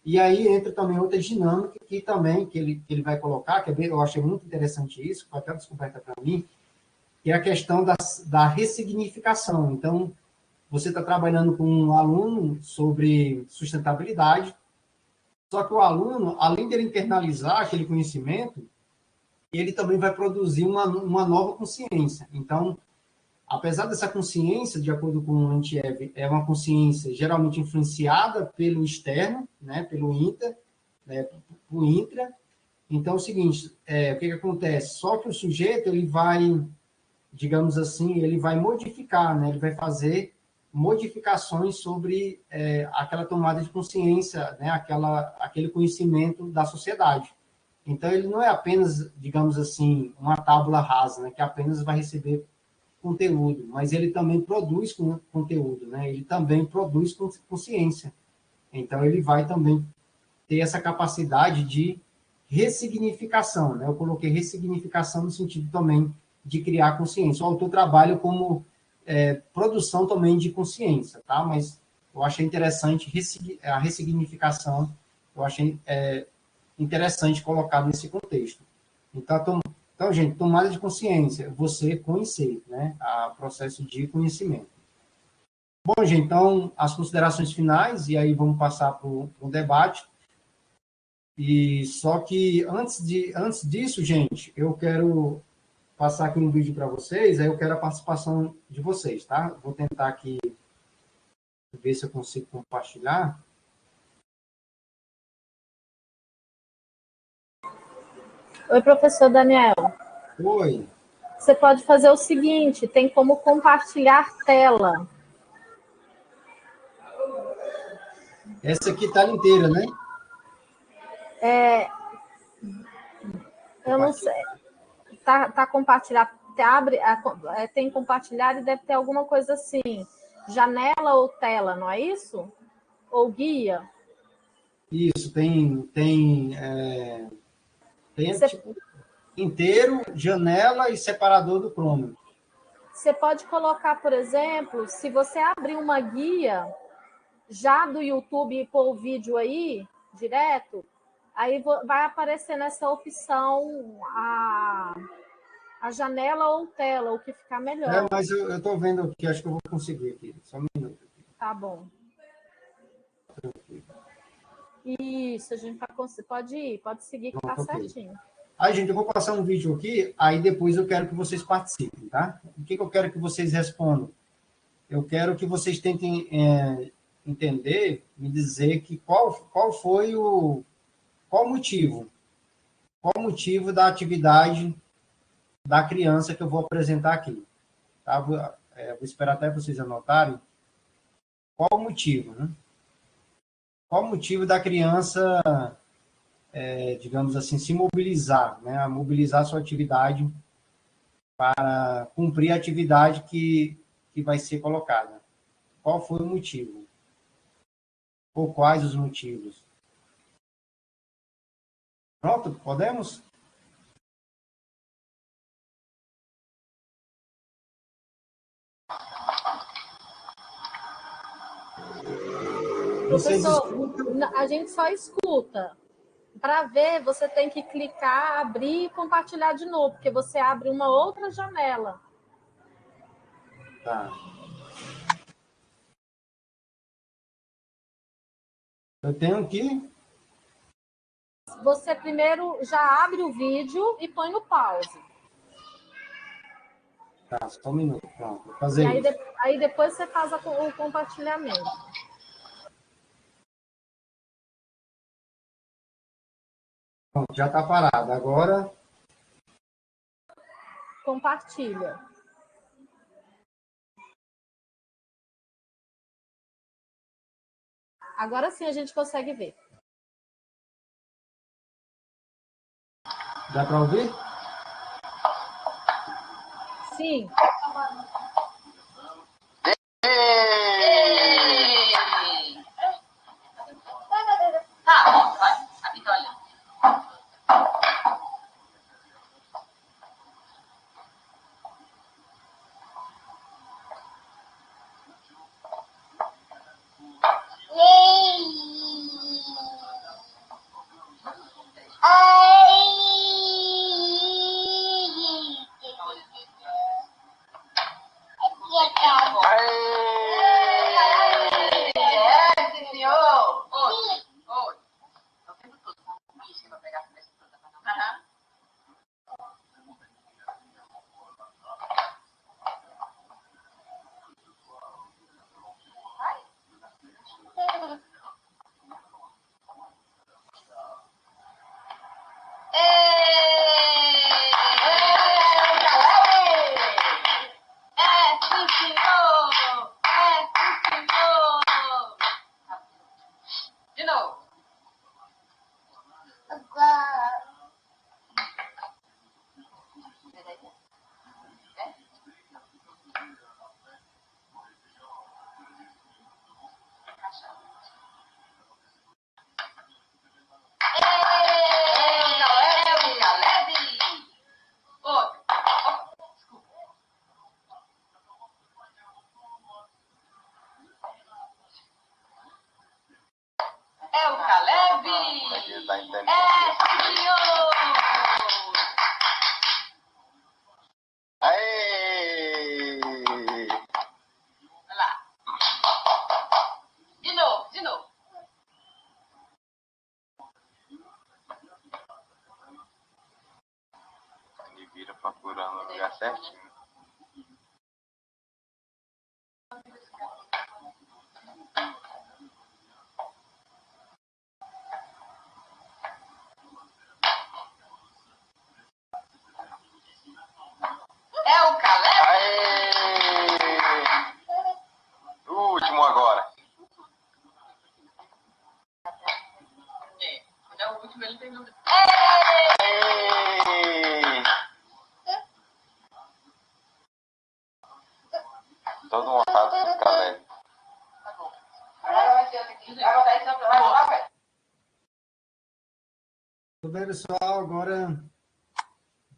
E aí entra também outra dinâmica que ele vai colocar, eu achei muito interessante isso, foi até uma descoberta para mim, que é a questão da ressignificação. Então, você está trabalhando com um aluno sobre sustentabilidade, só que o aluno, além de ele internalizar aquele conhecimento, ele também vai produzir uma nova consciência. Então, apesar dessa consciência, de acordo com o Antiev, é uma consciência geralmente influenciada pelo externo, né, pelo inter, né, o intra. Então, é o seguinte, o que acontece? Só que o sujeito, ele vai, digamos assim, ele vai modificar, né, ele vai fazer modificações sobre aquela tomada de consciência, né, aquele conhecimento da sociedade. Então, ele não é apenas, digamos assim, uma tábula rasa, né, que apenas vai receber conteúdo, mas ele também produz conteúdo, né? Ele também produz consciência. Então, ele vai também ter essa capacidade de ressignificação, né? Eu coloquei ressignificação no sentido também de criar consciência. O autor trabalha como produção também de consciência, tá? Mas eu achei interessante a ressignificação, eu achei interessante colocar nesse contexto. Então, gente, tomada de consciência, você conhecer, né? O processo de conhecimento. Bom, gente, então, as considerações finais, e aí vamos passar para o debate. E só que antes disso, gente, eu quero passar aqui um vídeo para vocês, aí eu quero a participação de vocês, tá? Vou tentar aqui ver se eu consigo compartilhar. Oi, professor Daniel. Oi. Você pode fazer o seguinte, tem como compartilhar tela. Essa aqui tá inteira, né? Eu não sei. Tá compartilhar, abre, tem compartilhar e deve ter alguma coisa assim, janela ou tela, não é isso? Ou guia? Isso, tem Você, tipo, inteiro, janela e separador do Chrome. você pode colocar, por exemplo, se você abrir uma guia já do YouTube e pôr o vídeo aí, direto, aí vai aparecer nessa opção a janela ou tela, o que ficar melhor. Mas eu estou vendo aqui, acho que eu vou conseguir aqui. Só um minuto. Tá bom. Isso, a gente pode ir, pode seguir que tá certinho. Aí, gente, eu vou passar um vídeo aqui, aí depois eu quero que vocês participem, tá? O que eu quero que vocês respondam? Eu quero que vocês tentem entender, me dizer que qual foi qual o motivo da atividade da criança que eu vou apresentar aqui. Tá? Vou esperar até vocês anotarem qual o motivo, né? Qual o motivo da criança, digamos assim, se mobilizar, né? Mobilizar sua atividade para cumprir a atividade que vai ser colocada. Qual foi o motivo? Ou quais os motivos? Pronto, podemos? Professor, a gente só escuta. Para ver, você tem que clicar, abrir e compartilhar de novo, porque você abre uma outra janela. Tá. Eu tenho aqui. Você primeiro já abre o vídeo e põe no pause. Tá, só um minuto. Pronto, vou fazer E isso. aí depois você faz o compartilhamento. Pronto, já está parado. Agora. Compartilha. Agora sim a gente consegue ver. Dá para ouvir? Sim. Tá, vai. A Vitória. De novo. É o Caleb! Senhor! Aê! Vai lá. De novo, de novo. Ele vira procurando o lugar certinho. É o Caleb! Aê! O último agora. Quando é o último, ele tem número. Aê! Todo um rato do Caleb. Tá bom. Agora vai ser outro aqui. Vai botar isso pra lá, vai. Tudo bem, pessoal? Agora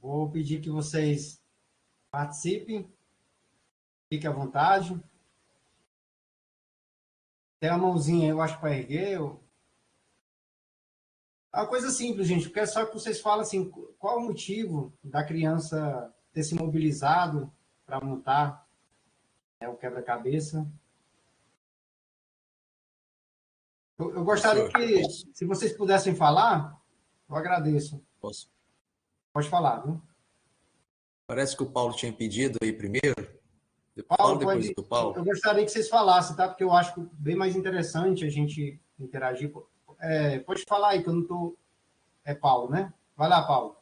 vou pedir que vocês participem. Fiquem à vontade. Tem a mãozinha, eu acho, para erguer. É uma coisa simples, gente, porque é só que vocês falam assim, qual o motivo da criança ter se mobilizado para montar o quebra-cabeça. Eu gostaria que, se vocês pudessem falar, eu agradeço. Posso? Pode falar, viu? Parece que o Paulo tinha pedido aí primeiro. Paulo, Depois do Paulo. eu gostaria que vocês falassem, tá? Porque eu acho bem mais interessante a gente interagir. Pode falar aí, que eu não estou... É Paulo, né? Vai lá, Paulo.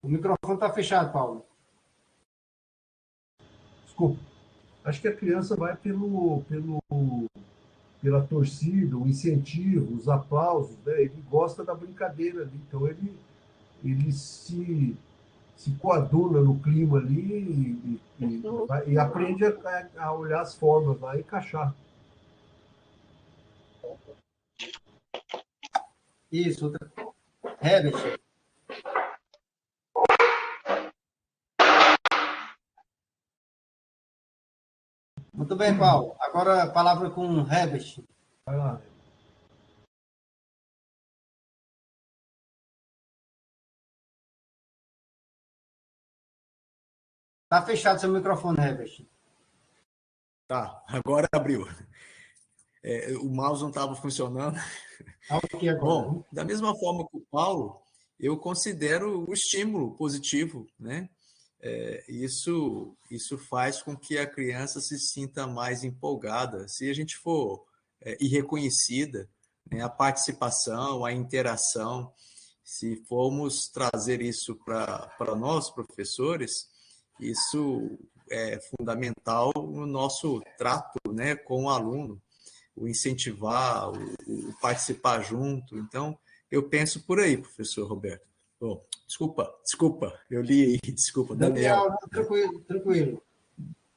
O microfone está fechado, Paulo. Desculpa. Acho que a criança vai pela torcida, o incentivo, os aplausos, né? Ele gosta da brincadeira ali, então ele se coaduna no clima ali e aprende a olhar as formas lá e encaixar. Isso. Herbert. Muito bem, Paulo. Agora a palavra com o Herbert. Vai lá. Está fechado seu microfone, Herbert. Tá, agora abriu. O mouse não estava funcionando. Aqui agora. Bom, da mesma forma que o Paulo, eu considero o estímulo positivo, né? Isso faz com que a criança se sinta mais empolgada. Se a gente for e reconhecida, né, a participação, a interação, se formos trazer isso para nós, professores, isso é fundamental no nosso trato, né, com o aluno, o incentivar, o participar junto. Então, eu penso por aí, professor Roberto. Oh, desculpa, eu li aí, desculpa, Daniel. Não, tranquilo, tranquilo,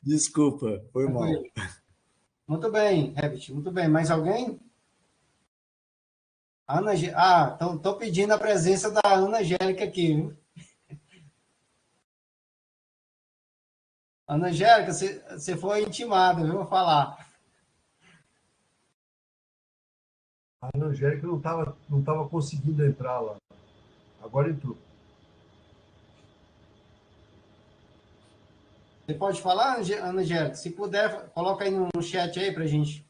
Desculpa, foi mal. tranquilo. Muito bem, Herbert, muito bem. Mais alguém? Estão pedindo a presença da Ana Angélica aqui, viu? Ana Angélica, você foi intimada, viu? Vou falar. A Ana Angélica não tava conseguindo entrar lá. Agora entrou. Você pode falar, Ana Angélica? Se puder, coloca aí no chat aí pra gente.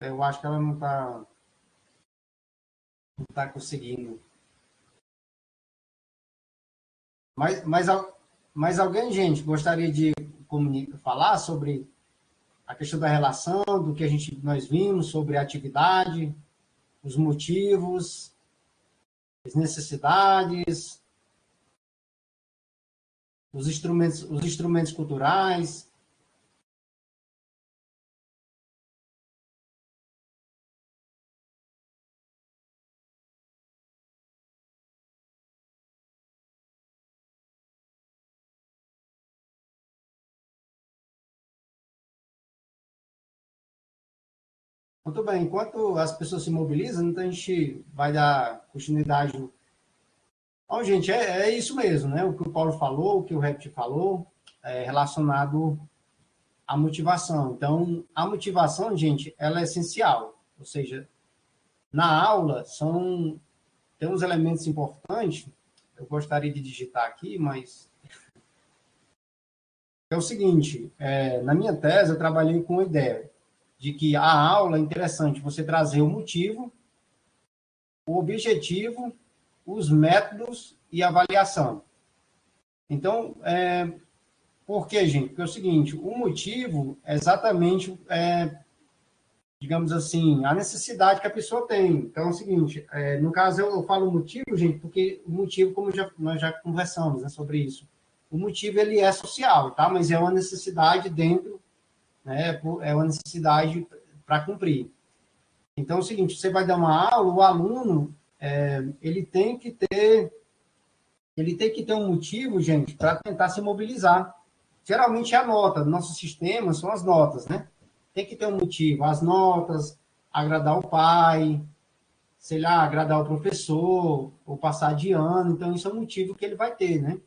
Eu acho que ela não tá conseguindo. Mais alguém, gente, gostaria de falar sobre a questão da relação, do que nós vimos, sobre a atividade, os motivos, as necessidades, os instrumentos culturais. Muito bem, enquanto as pessoas se mobilizam, então a gente vai dar continuidade. Bom, gente, é isso mesmo, né? O que o Paulo falou, o que o Rept falou, relacionado à motivação. Então, a motivação, gente, ela é essencial. Ou seja, na aula tem uns elementos importantes. Eu gostaria de digitar aqui, mas é o seguinte: na minha tese eu trabalhei com a ideia de que a aula é interessante você trazer o motivo, o objetivo, os métodos e a avaliação. Então, por quê, gente? Porque é o seguinte, o motivo é exatamente, digamos assim, a necessidade que a pessoa tem. Então, é o seguinte, no caso eu falo motivo, gente, porque o motivo, como nós já conversamos, né, sobre isso, o motivo ele é social, tá? Mas é uma necessidade dentro, né, é uma necessidade para cumprir. Então, é o seguinte, você vai dar uma aula, o aluno, ele tem que ter um motivo, gente, para tentar se mobilizar. Geralmente é a nota, do nosso sistema são as notas, né? Tem que ter um motivo, as notas, agradar o pai, sei lá, agradar o professor, ou passar de ano, então isso é um motivo que ele vai ter, né?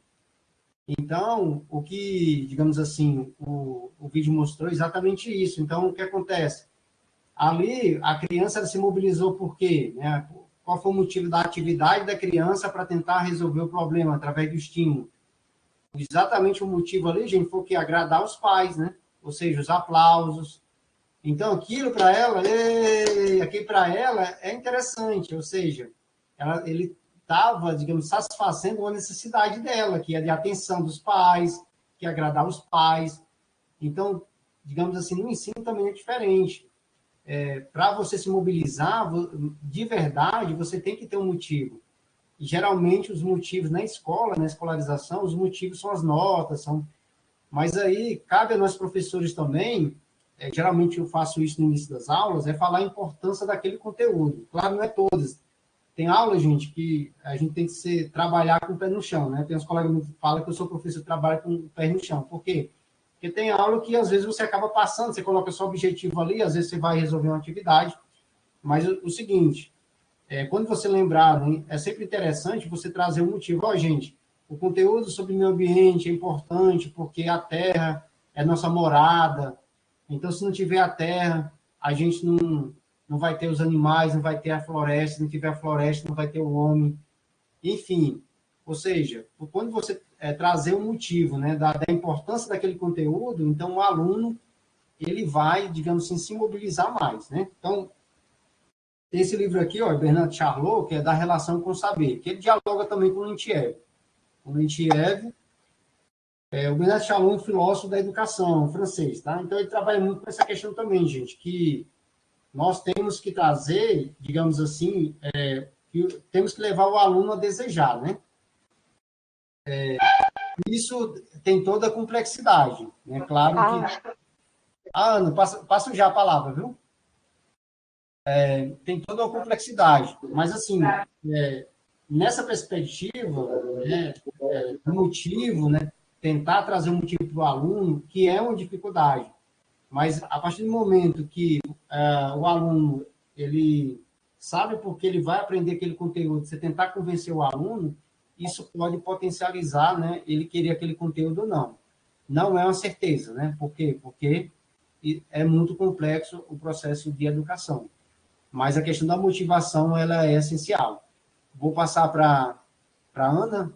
Então, o que, digamos assim, o vídeo mostrou exatamente isso. Então, o que acontece? Ali, a criança se mobilizou por quê? Né? Qual foi o motivo da atividade da criança para tentar resolver o problema através do estímulo? Exatamente o motivo ali, gente, foi que agradar os pais, né? Ou seja, os aplausos. Então, aquilo para ela, é interessante, ou seja, ele estava, digamos, satisfazendo uma necessidade dela, que é de atenção dos pais, que é agradar os pais. Então, digamos assim, no ensino também é diferente. Para você se mobilizar, de verdade, você tem que ter um motivo. E, geralmente, os motivos na escola, na escolarização, os motivos são as notas, mas aí cabe a nós professores também, geralmente eu faço isso no início das aulas, falar a importância daquele conteúdo. Claro, não é todas. Tem aula, gente, que a gente tem que trabalhar com o pé no chão, né? Tem uns colegas que falam que eu sou professor que trabalha com o pé no chão. Por quê? Porque tem aula que, às vezes, você acaba passando, você coloca seu objetivo ali, às vezes você vai resolver uma atividade, mas o seguinte, quando você lembrar, né, é sempre interessante você trazer um motivo. Ó, gente, o conteúdo sobre o meio ambiente é importante porque a terra é nossa morada. Então, se não tiver a terra, a gente não vai ter os animais, não vai ter a floresta. Se não tiver a floresta, não vai ter o homem. Enfim, ou seja, quando você trazer um motivo, né, da importância daquele conteúdo, então o aluno ele vai, digamos assim, se mobilizar mais, né? Então, esse livro aqui, ó, Bernard Charlot, que é da relação com o saber, que ele dialoga também com o Lentiev. O Lentiev, o Bernard Charlot é um filósofo da educação francês, tá? Então, ele trabalha muito com essa questão também, gente, que nós temos que trazer, digamos assim, que temos que levar o aluno a desejar, né? Isso tem toda a complexidade, né? Claro que... Ana, passo já a palavra, viu? tem toda uma complexidade. Mas, assim, nessa perspectiva, né, do motivo, né, tentar trazer um motivo para o aluno, que é uma dificuldade. Mas, a partir do momento que o aluno ele sabe porque ele vai aprender aquele conteúdo, você tentar convencer o aluno, isso pode potencializar, né, ele querer aquele conteúdo ou não. Não é uma certeza, né? Por quê? Porque é muito complexo o processo de educação. Mas a questão da motivação, ela é essencial. Vou passar para a Ana.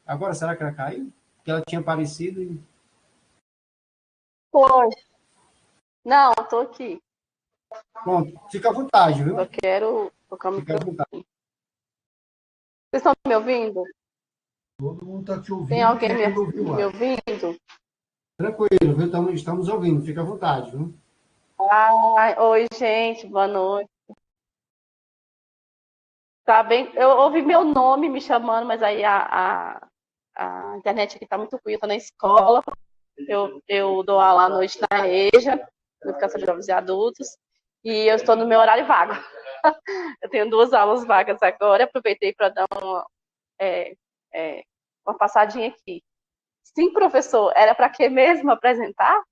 Agora, será que ela caiu? Porque ela tinha aparecido e... Foi. Não, estou aqui. Pronto, fica à vontade, viu? Eu quero tocar o Fica à microfone. vontade. Vocês estão me ouvindo? Todo mundo está te ouvindo. Tem alguém querendo ouvir me mais. ouvindo? Tranquilo, viu? Estamos ouvindo, fica à vontade, viu? Oi, gente, boa noite. Tá bem? Eu ouvi meu nome me chamando, mas aí a internet aqui está muito ruim, eu estou na escola. Eu dou aula à noite na EJA, Educação de Jovens e Adultos, e eu estou no meu horário vago. Eu tenho 2 aulas vagas agora, aproveitei para dar uma passadinha aqui. Sim, professor, era para que mesmo apresentar?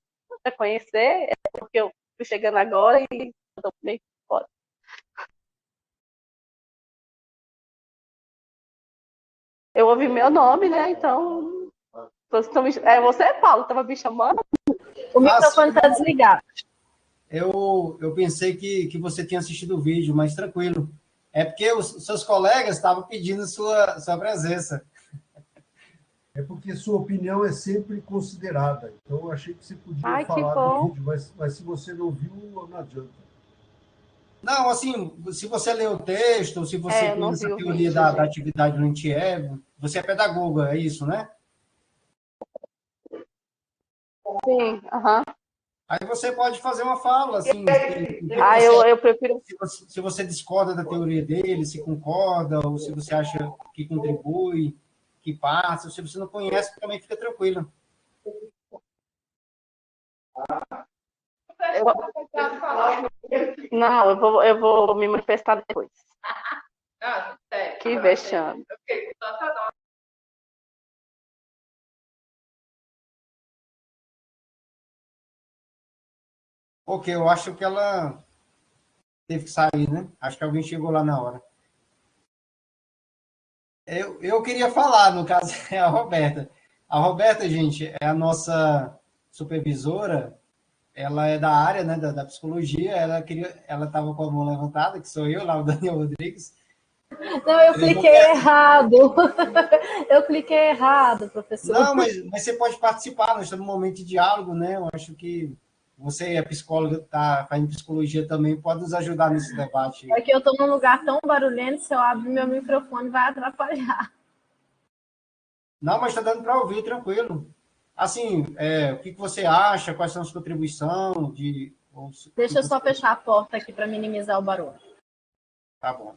Para conhecer? É porque eu fui chegando agora e estou meio fora. Eu ouvi meu nome, né? Então. Você, Paulo, estava me chamando? O microfone está desligado. Eu pensei que você tinha assistido o vídeo, mas tranquilo. É porque os seus colegas estavam pedindo sua presença. É porque sua opinião é sempre considerada. Então, eu achei que você podia falar do vídeo, mas se você não viu, não adianta. Não, assim, se você lê o texto, se você conhece a teoria da atividade do Intiev, você é pedagoga, é isso, né? Sim, aham. Aí você pode fazer uma fala, assim... Eu prefiro... Se você discorda da teoria dele, se concorda, ou se você acha que contribui, que passa, se você não conhece, também fica tranquilo. Não, eu vou me manifestar depois. Que vexame. Ok, eu acho que ela teve que sair, né? Acho que alguém chegou lá na hora. Eu queria falar, no caso, é a Roberta. A Roberta, gente, é a nossa supervisora, ela é da área, né, da psicologia, ela estava com a mão levantada, que sou eu, lá, o Daniel Rodrigues. Não, eu cliquei errado. Eu cliquei errado, professor. Não, mas você pode participar, nós estamos num momento de diálogo, né? Eu acho que você é psicóloga, está fazendo psicologia também, pode nos ajudar nesse debate. É que eu estou num lugar tão barulhento, se eu abrir meu microfone vai atrapalhar. Não, mas está dando para ouvir, tranquilo. Assim, o que você acha? Quais são as contribuições? Deixa eu só fechar a porta aqui para minimizar o barulho. Tá bom.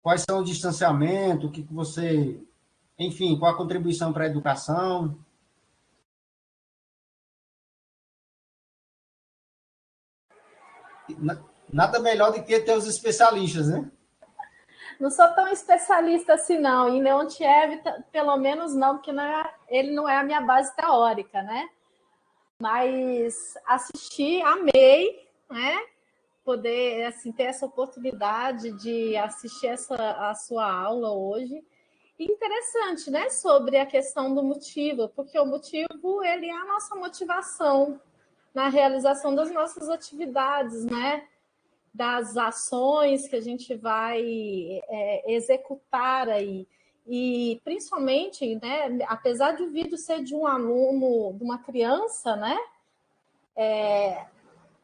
Quais são o distanciamento? O que você... Enfim, qual a contribuição para a educação? Nada melhor do que ter os especialistas, né? Não sou tão especialista assim, não. Em Leontiev, pelo menos não, porque ele não é a minha base teórica, né? Mas assisti, amei, né? Poder assim, ter essa oportunidade de assistir a sua aula hoje. E interessante, né? Sobre a questão do motivo, porque o motivo ele é a nossa motivação na realização das nossas atividades, né? Das ações que a gente vai executar aí. E, principalmente, né, apesar de o vídeo ser de um aluno, de uma criança, né,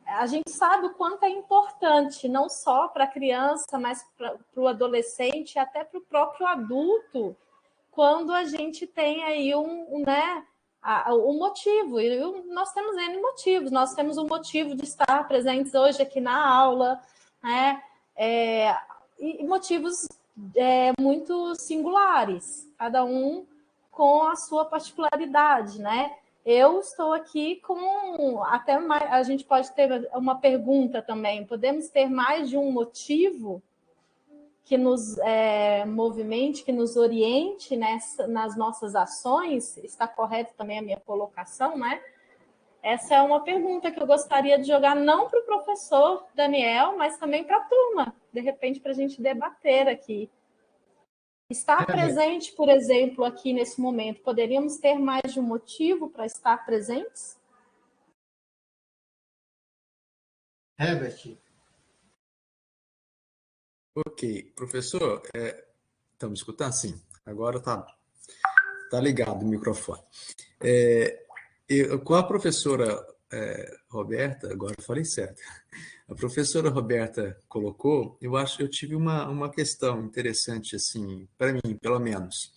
a gente sabe o quanto é importante, não só para a criança, mas para o adolescente, até para o próprio adulto, quando a gente tem aí o motivo. E nós temos N motivos. Nós temos um motivo de estar presentes hoje aqui na aula, né? E motivos muito singulares, cada um com a sua particularidade, né? Eu estou aqui com até mais, a gente pode ter uma pergunta também. Podemos ter mais de um motivo que nos movimente, que nos oriente nas nossas ações? Está correto também a minha colocação, né? Essa é uma pergunta que eu gostaria de jogar não para o professor Daniel, mas também para a turma, de repente, para a gente debater aqui. Estar presente, por exemplo, aqui nesse momento, poderíamos ter mais de um motivo para estar presentes? Herbert. Ok, professor, estão me escutando? Sim, agora tá ligado o microfone. Com a professora Roberta, agora eu falei certo, a professora Roberta colocou, eu tive uma questão interessante, assim, para mim, pelo menos.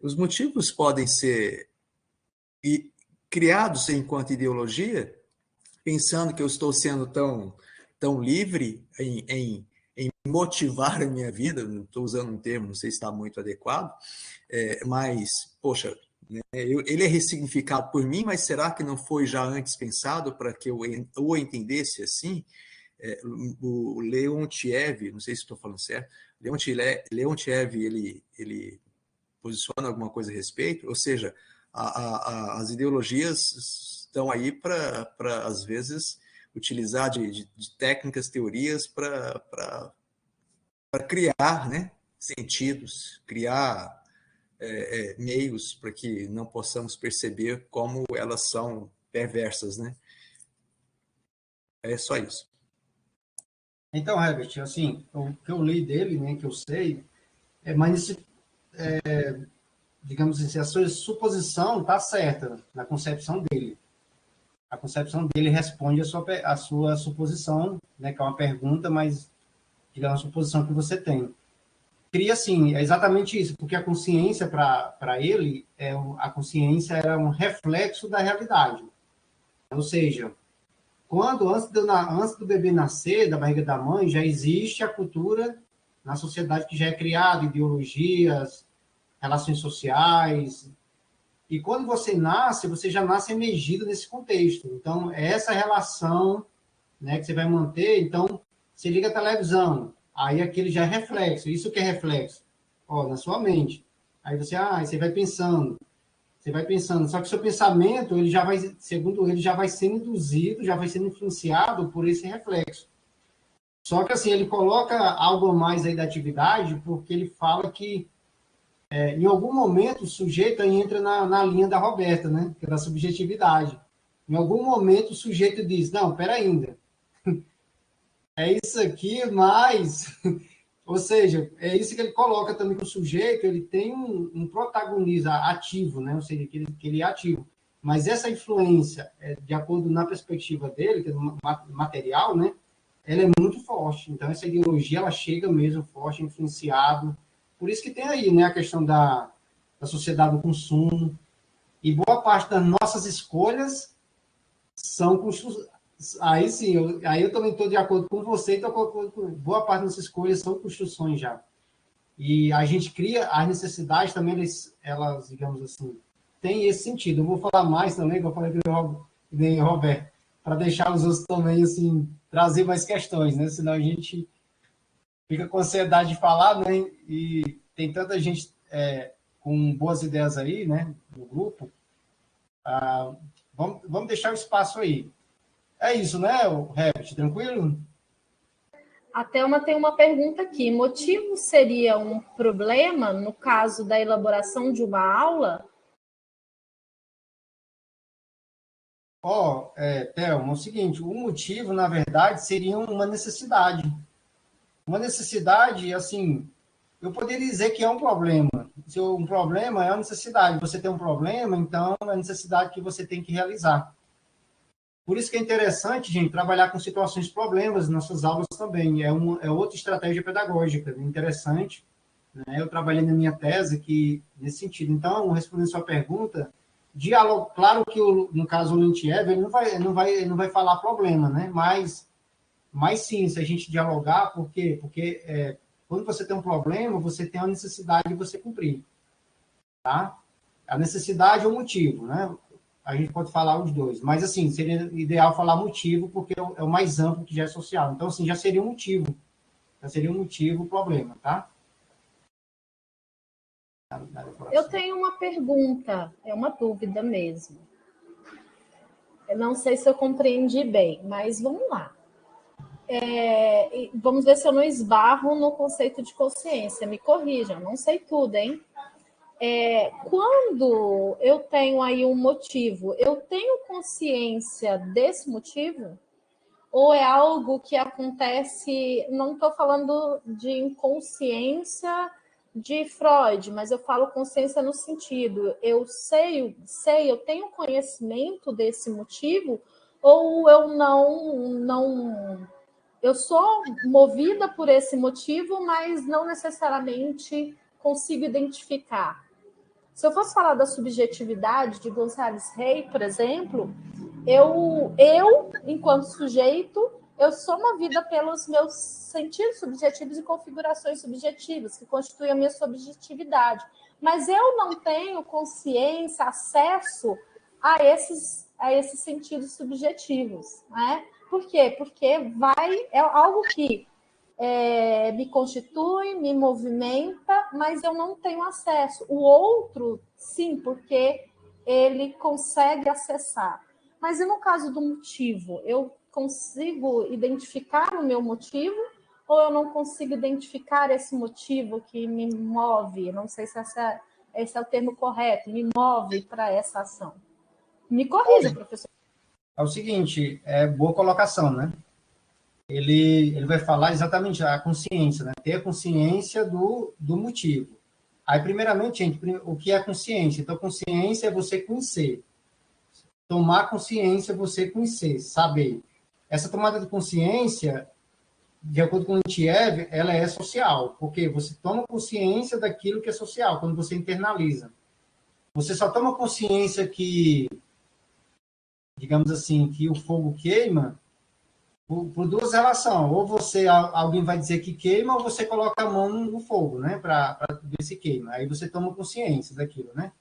Os motivos podem ser criados enquanto ideologia, pensando que eu estou sendo tão livre em motivar a minha vida, não estou usando um termo, não sei se está muito adequado, mas, poxa, né, ele é ressignificado por mim, mas será que não foi já antes pensado para que eu o entendesse assim? O Leontiev, não sei se estou falando certo, Leontiev, ele posiciona alguma coisa a respeito, ou seja, as ideologias estão aí para às vezes, utilizar de técnicas, teorias para criar, né, sentidos, criar meios para que não possamos perceber como elas são perversas, né? É só isso. Então, Herbert, assim, o que eu li dele, né, que eu sei, mas digamos assim, a sua suposição está certa na concepção dele. A concepção dele responde a sua suposição, né, que é uma pergunta, mas, digamos, a suposição que você tem. Queria, assim, é exatamente isso, porque a consciência, para ele, a consciência era um reflexo da realidade. Ou seja, antes do bebê nascer, da barriga da mãe, já existe a cultura na sociedade que já é criada, ideologias, relações sociais. E quando você nasce, você já nasce emergido nesse contexto. Então, é essa relação, né, que você vai manter. Então, você liga a televisão, aí aquele já é reflexo. Isso que é reflexo? Na sua mente. Aí você vai pensando. Só que o seu pensamento, ele já vai, segundo ele, já vai sendo induzido, já vai sendo influenciado por esse reflexo. Só que, assim, ele coloca algo a mais aí da atividade, porque ele fala que em algum momento o sujeito aí entra na linha da Roberta, né? Que é da subjetividade. Em algum momento o sujeito diz, não, pera ainda. É isso aqui, mas... Ou seja, é isso que ele coloca também, que o sujeito ele tem um protagonismo ativo, né? Ou seja, que ele é ativo. Mas essa influência, de acordo na perspectiva dele, que é material, né? Ela é muito forte. Então, essa ideologia, ela chega mesmo forte, influenciado. Por isso que tem aí, né, a questão da sociedade do consumo. E boa parte das nossas escolhas são construções. Aí sim, eu também estou de acordo com você, boa parte das nossas escolhas são construções já. E a gente cria as necessidades também, elas, digamos assim, têm esse sentido. Eu vou falar mais também, que eu falei com o Roberto, para deixar os outros também, assim, trazer mais questões, né? Senão a gente fica com ansiedade de falar, né? E tem tanta gente com boas ideias aí, né? No grupo. Vamos deixar o espaço aí. É isso, né, Herbert? Tranquilo? A Thelma tem uma pergunta aqui. Motivo seria um problema no caso da elaboração de uma aula? Thelma, é o seguinte, o motivo, na verdade, seria uma necessidade. Uma necessidade, assim, eu poderia dizer que é um problema. Se um problema é uma necessidade. Você tem um problema, então é a necessidade que você tem que realizar. Por isso que é interessante, gente, trabalhar com situações problemas nas nossas aulas também. É outra estratégia pedagógica interessante. Né? Eu trabalhei na minha tese nesse sentido. Então, respondendo a sua pergunta, diálogo, claro que no caso o Lintiev, ele não vai falar problema, né? Mas sim, se a gente dialogar, por quê? Porque quando você tem um problema, você tem a necessidade de você cumprir. Tá? A necessidade é o motivo, né? a gente pode falar os dois. Mas, assim, seria ideal falar motivo, porque é o mais amplo que já é social. Então, assim, já seria um motivo. Já seria um motivo o problema, tá? Eu tenho uma pergunta, é uma dúvida mesmo. Eu não sei se eu compreendi bem, mas vamos lá. Vamos ver se eu não esbarro no conceito de consciência. Me corrijam, não sei tudo, hein? Quando eu tenho aí um motivo, eu tenho consciência desse motivo? Ou é algo que acontece, não estou falando de inconsciência de Freud, mas eu falo consciência no sentido, eu sei, eu tenho conhecimento desse motivo, ou eu não, eu sou movida por esse motivo, mas não necessariamente consigo identificar. Se eu fosse falar da subjetividade de González Rey, por exemplo, eu, enquanto sujeito, eu sou movida pelos meus sentidos subjetivos e configurações subjetivas, que constituem a minha subjetividade. Mas eu não tenho consciência, acesso a esses sentidos subjetivos. Né? Por quê? Porque é algo que me constitui, me movimenta, mas eu não tenho acesso. O outro, sim, porque ele consegue acessar. Mas e no caso do motivo? Eu consigo identificar o meu motivo ou eu não consigo identificar esse motivo que me move? Não sei se esse é o termo correto, me move para essa ação. Me corrija, professor. É o seguinte, boa colocação, né? Ele vai falar exatamente a consciência, né? Ter a consciência do motivo. Aí, primeiramente, gente, o que é consciência? Então, consciência é você conhecer. Tomar consciência é você conhecer, saber. Essa tomada de consciência, de acordo com o Nietzsche, ela é social, porque você toma consciência daquilo que é social, quando você internaliza. Você só toma consciência que, digamos assim, que o fogo queima, por duas relações. Ou alguém vai dizer que queima, ou você coloca a mão no fogo, né? Para ver se queima. Aí você toma consciência daquilo, né?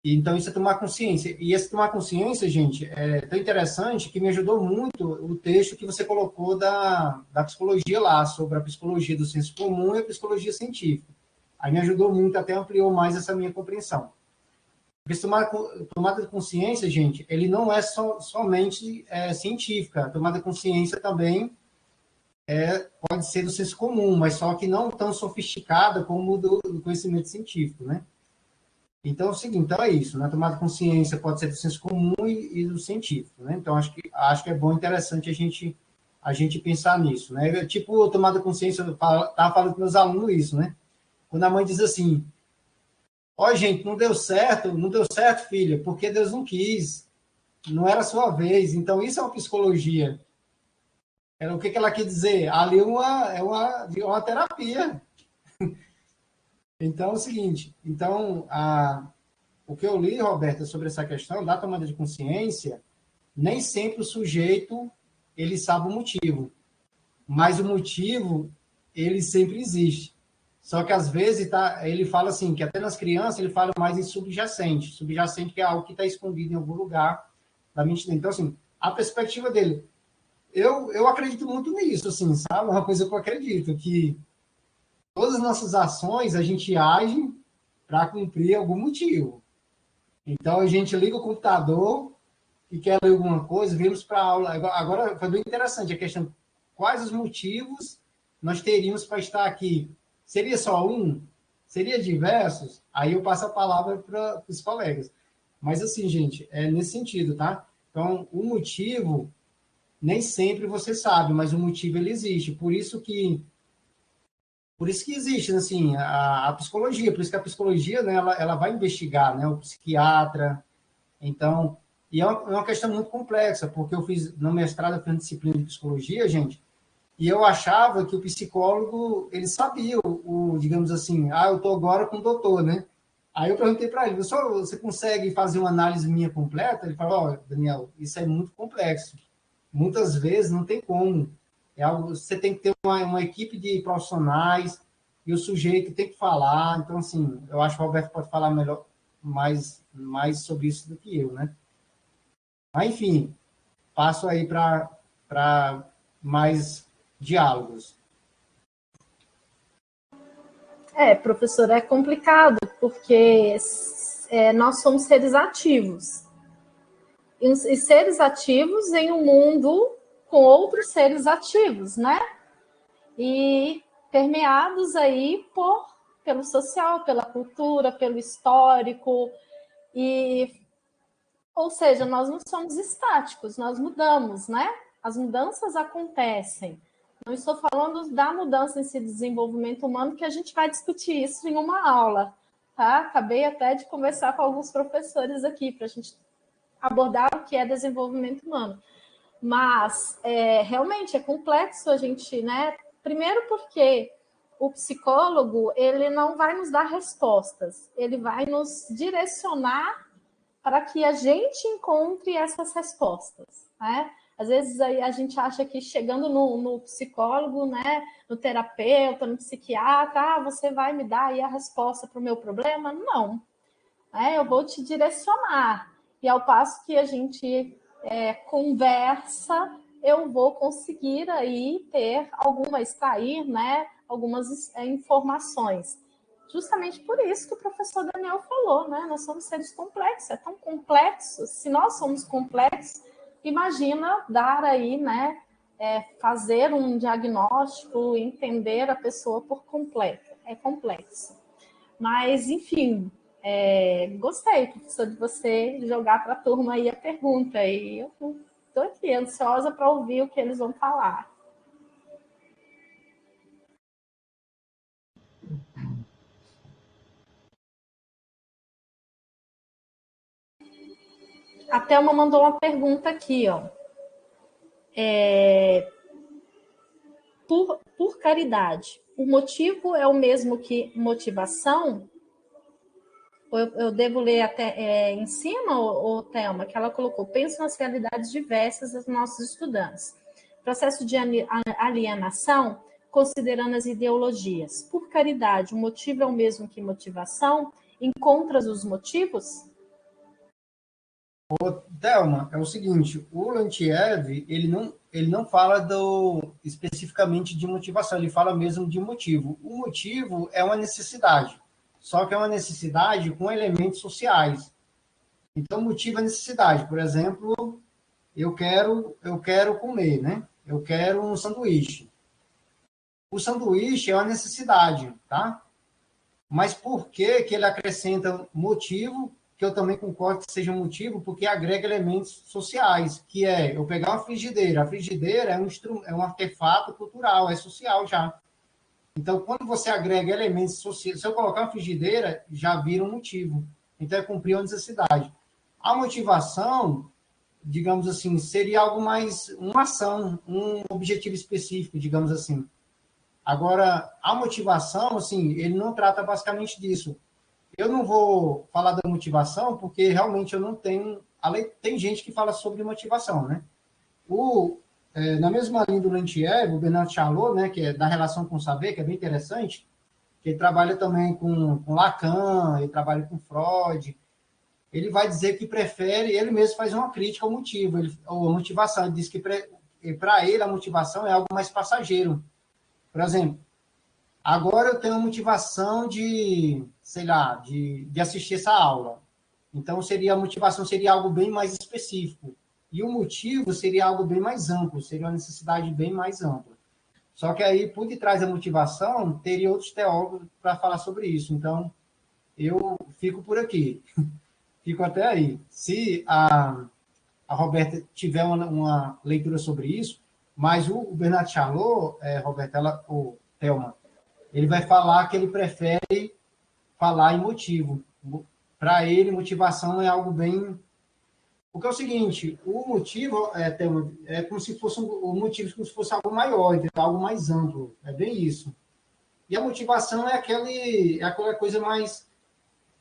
Então, isso é tomar consciência. E esse tomar consciência, gente, é tão interessante que me ajudou muito o texto que você colocou da psicologia lá, sobre a psicologia do senso comum e a psicologia científica. Aí me ajudou muito, até ampliou mais essa minha compreensão. Porque tomada de consciência, gente, ele não é somente científica. A tomada de consciência também pode ser do senso comum, mas só que não tão sofisticada como o do conhecimento científico, né? Então, é o seguinte, então é isso, né? A tomada de consciência pode ser do senso comum e do científico, né? Então, acho que é bom, interessante a gente pensar nisso, né? Tipo, tomada de consciência, eu estava falando com meus alunos isso, né? Quando a mãe diz assim, gente, não deu certo, filha, porque Deus não quis, não era a sua vez. Então, isso é uma psicologia. O que ela quer dizer? Ali é uma terapia. Então, é o seguinte, o que eu li, Roberta, sobre essa questão da tomada de consciência, nem sempre o sujeito, ele sabe o motivo, mas o motivo, ele sempre existe. Só que, às vezes, ele fala assim, que até nas crianças, ele fala mais em subjacente. Subjacente que é algo que está escondido em algum lugar da mente dele. Então, assim, a perspectiva dele, eu acredito muito nisso, assim, sabe? Uma coisa que eu acredito, que todas as nossas ações, a gente age para cumprir algum motivo. Então, a gente liga o computador e quer ler alguma coisa, vimos para a aula. Agora, foi bem interessante a questão, quais os motivos nós teríamos para estar aqui? Seria só um? Seria diversos? Aí eu passo a palavra para os colegas. Mas, assim, gente, é nesse sentido, tá? Então, o motivo, nem sempre você sabe, mas o motivo, ele existe. Por isso que existe, assim, a psicologia. Por isso que a psicologia, né, ela vai investigar, né? O psiquiatra. Então, e é uma questão muito complexa, porque eu fiz, no mestrado, eu fiz uma disciplina de psicologia, gente, e eu achava que o psicólogo, ele sabia, digamos assim, eu estou agora com o doutor, né? Aí eu perguntei para ele, você consegue fazer uma análise minha completa? Ele falou, Daniel, isso é muito complexo. Muitas vezes não tem como. É algo, você tem que ter uma equipe de profissionais e o sujeito tem que falar. Então, assim, eu acho que o Roberto pode falar melhor, mais mais sobre isso do que eu, né? Mas, enfim, passo aí para mais diálogos. Professor, é complicado, porque nós somos seres ativos. E seres ativos em um mundo com outros seres ativos, né? E permeados aí pelo social, pela cultura, pelo histórico. Ou seja, nós não somos estáticos, nós mudamos, né? As mudanças acontecem. Não estou falando da mudança em si, desenvolvimento humano, que a gente vai discutir isso em uma aula, tá? Acabei até de conversar com alguns professores aqui para a gente abordar o que é desenvolvimento humano. Mas realmente é complexo a gente, né? Primeiro porque o psicólogo ele não vai nos dar respostas, ele vai nos direcionar para que a gente encontre essas respostas, né? Às vezes aí a gente acha que chegando no psicólogo, né, no terapeuta, no psiquiatra, você vai me dar aí a resposta para o meu problema? Não. Eu vou te direcionar. E ao passo que a gente conversa, eu vou conseguir aí extrair, né, algumas informações. Justamente por isso que o professor Daniel falou, né? Nós somos seres complexos, é tão complexo. Se nós somos complexos, imagina dar aí, né? Fazer um diagnóstico, entender a pessoa por completo. É complexo. Mas, enfim, gostei, professor, de você jogar para a turma aí a pergunta. E eu estou aqui ansiosa para ouvir o que eles vão falar. A Thelma mandou uma pergunta aqui, ó. Por caridade, o motivo é o mesmo que motivação? Eu devo ler até em cima, ou Thelma, que ela colocou, penso nas realidades diversas dos nossos estudantes. Processo de alienação, considerando as ideologias. Por caridade, o motivo é o mesmo que motivação? Encontras os motivos? Thelma, é o seguinte, o Lantiev, ele não fala especificamente de motivação, ele fala mesmo de motivo. O motivo é uma necessidade, só que é uma necessidade com elementos sociais. Então, motivo é necessidade. Por exemplo, eu quero comer, né? Eu quero um sanduíche. O sanduíche é uma necessidade, tá? Mas por que ele acrescenta motivo, que eu também concordo que seja um motivo, porque agrega elementos sociais, que é eu pegar uma frigideira. A frigideira é um artefato cultural, é social já. Então, quando você agrega elementos sociais, se eu colocar uma frigideira, já vira um motivo. Então, é cumprir uma necessidade. A motivação, digamos assim, seria algo mais, uma ação, um objetivo específico, digamos assim. Agora, a motivação, assim, ele não trata basicamente disso. Eu não vou falar da motivação, porque realmente eu não tenho... Tem gente que fala sobre motivação, né? Na mesma linha do Lantiev, o Bernard Charlot, né, que é da relação com o saber, que é bem interessante, que ele trabalha também com Lacan, ele trabalha com Freud, ele vai dizer que prefere, ele mesmo faz uma crítica ao motivo, ou motivação, ele diz que para ele a motivação é algo mais passageiro. Por exemplo, agora eu tenho a motivação de, sei lá, de assistir essa aula. Então, a motivação seria algo bem mais específico. E o motivo seria algo bem mais amplo, seria uma necessidade bem mais ampla. Só que aí, por detrás da motivação, teria outros teólogos para falar sobre isso. Então, eu fico por aqui. Fico até aí. Se a Roberta tiver uma leitura sobre isso, mas o Bernard Charlot, Roberta, Thelma, ele vai falar que ele prefere falar em motivo. Para ele, motivação é algo bem... Porque é o seguinte, o motivo é como se fosse o motivo como se fosse algo maior, entendeu? Algo mais amplo. É bem isso. E a motivação é aquela coisa mais,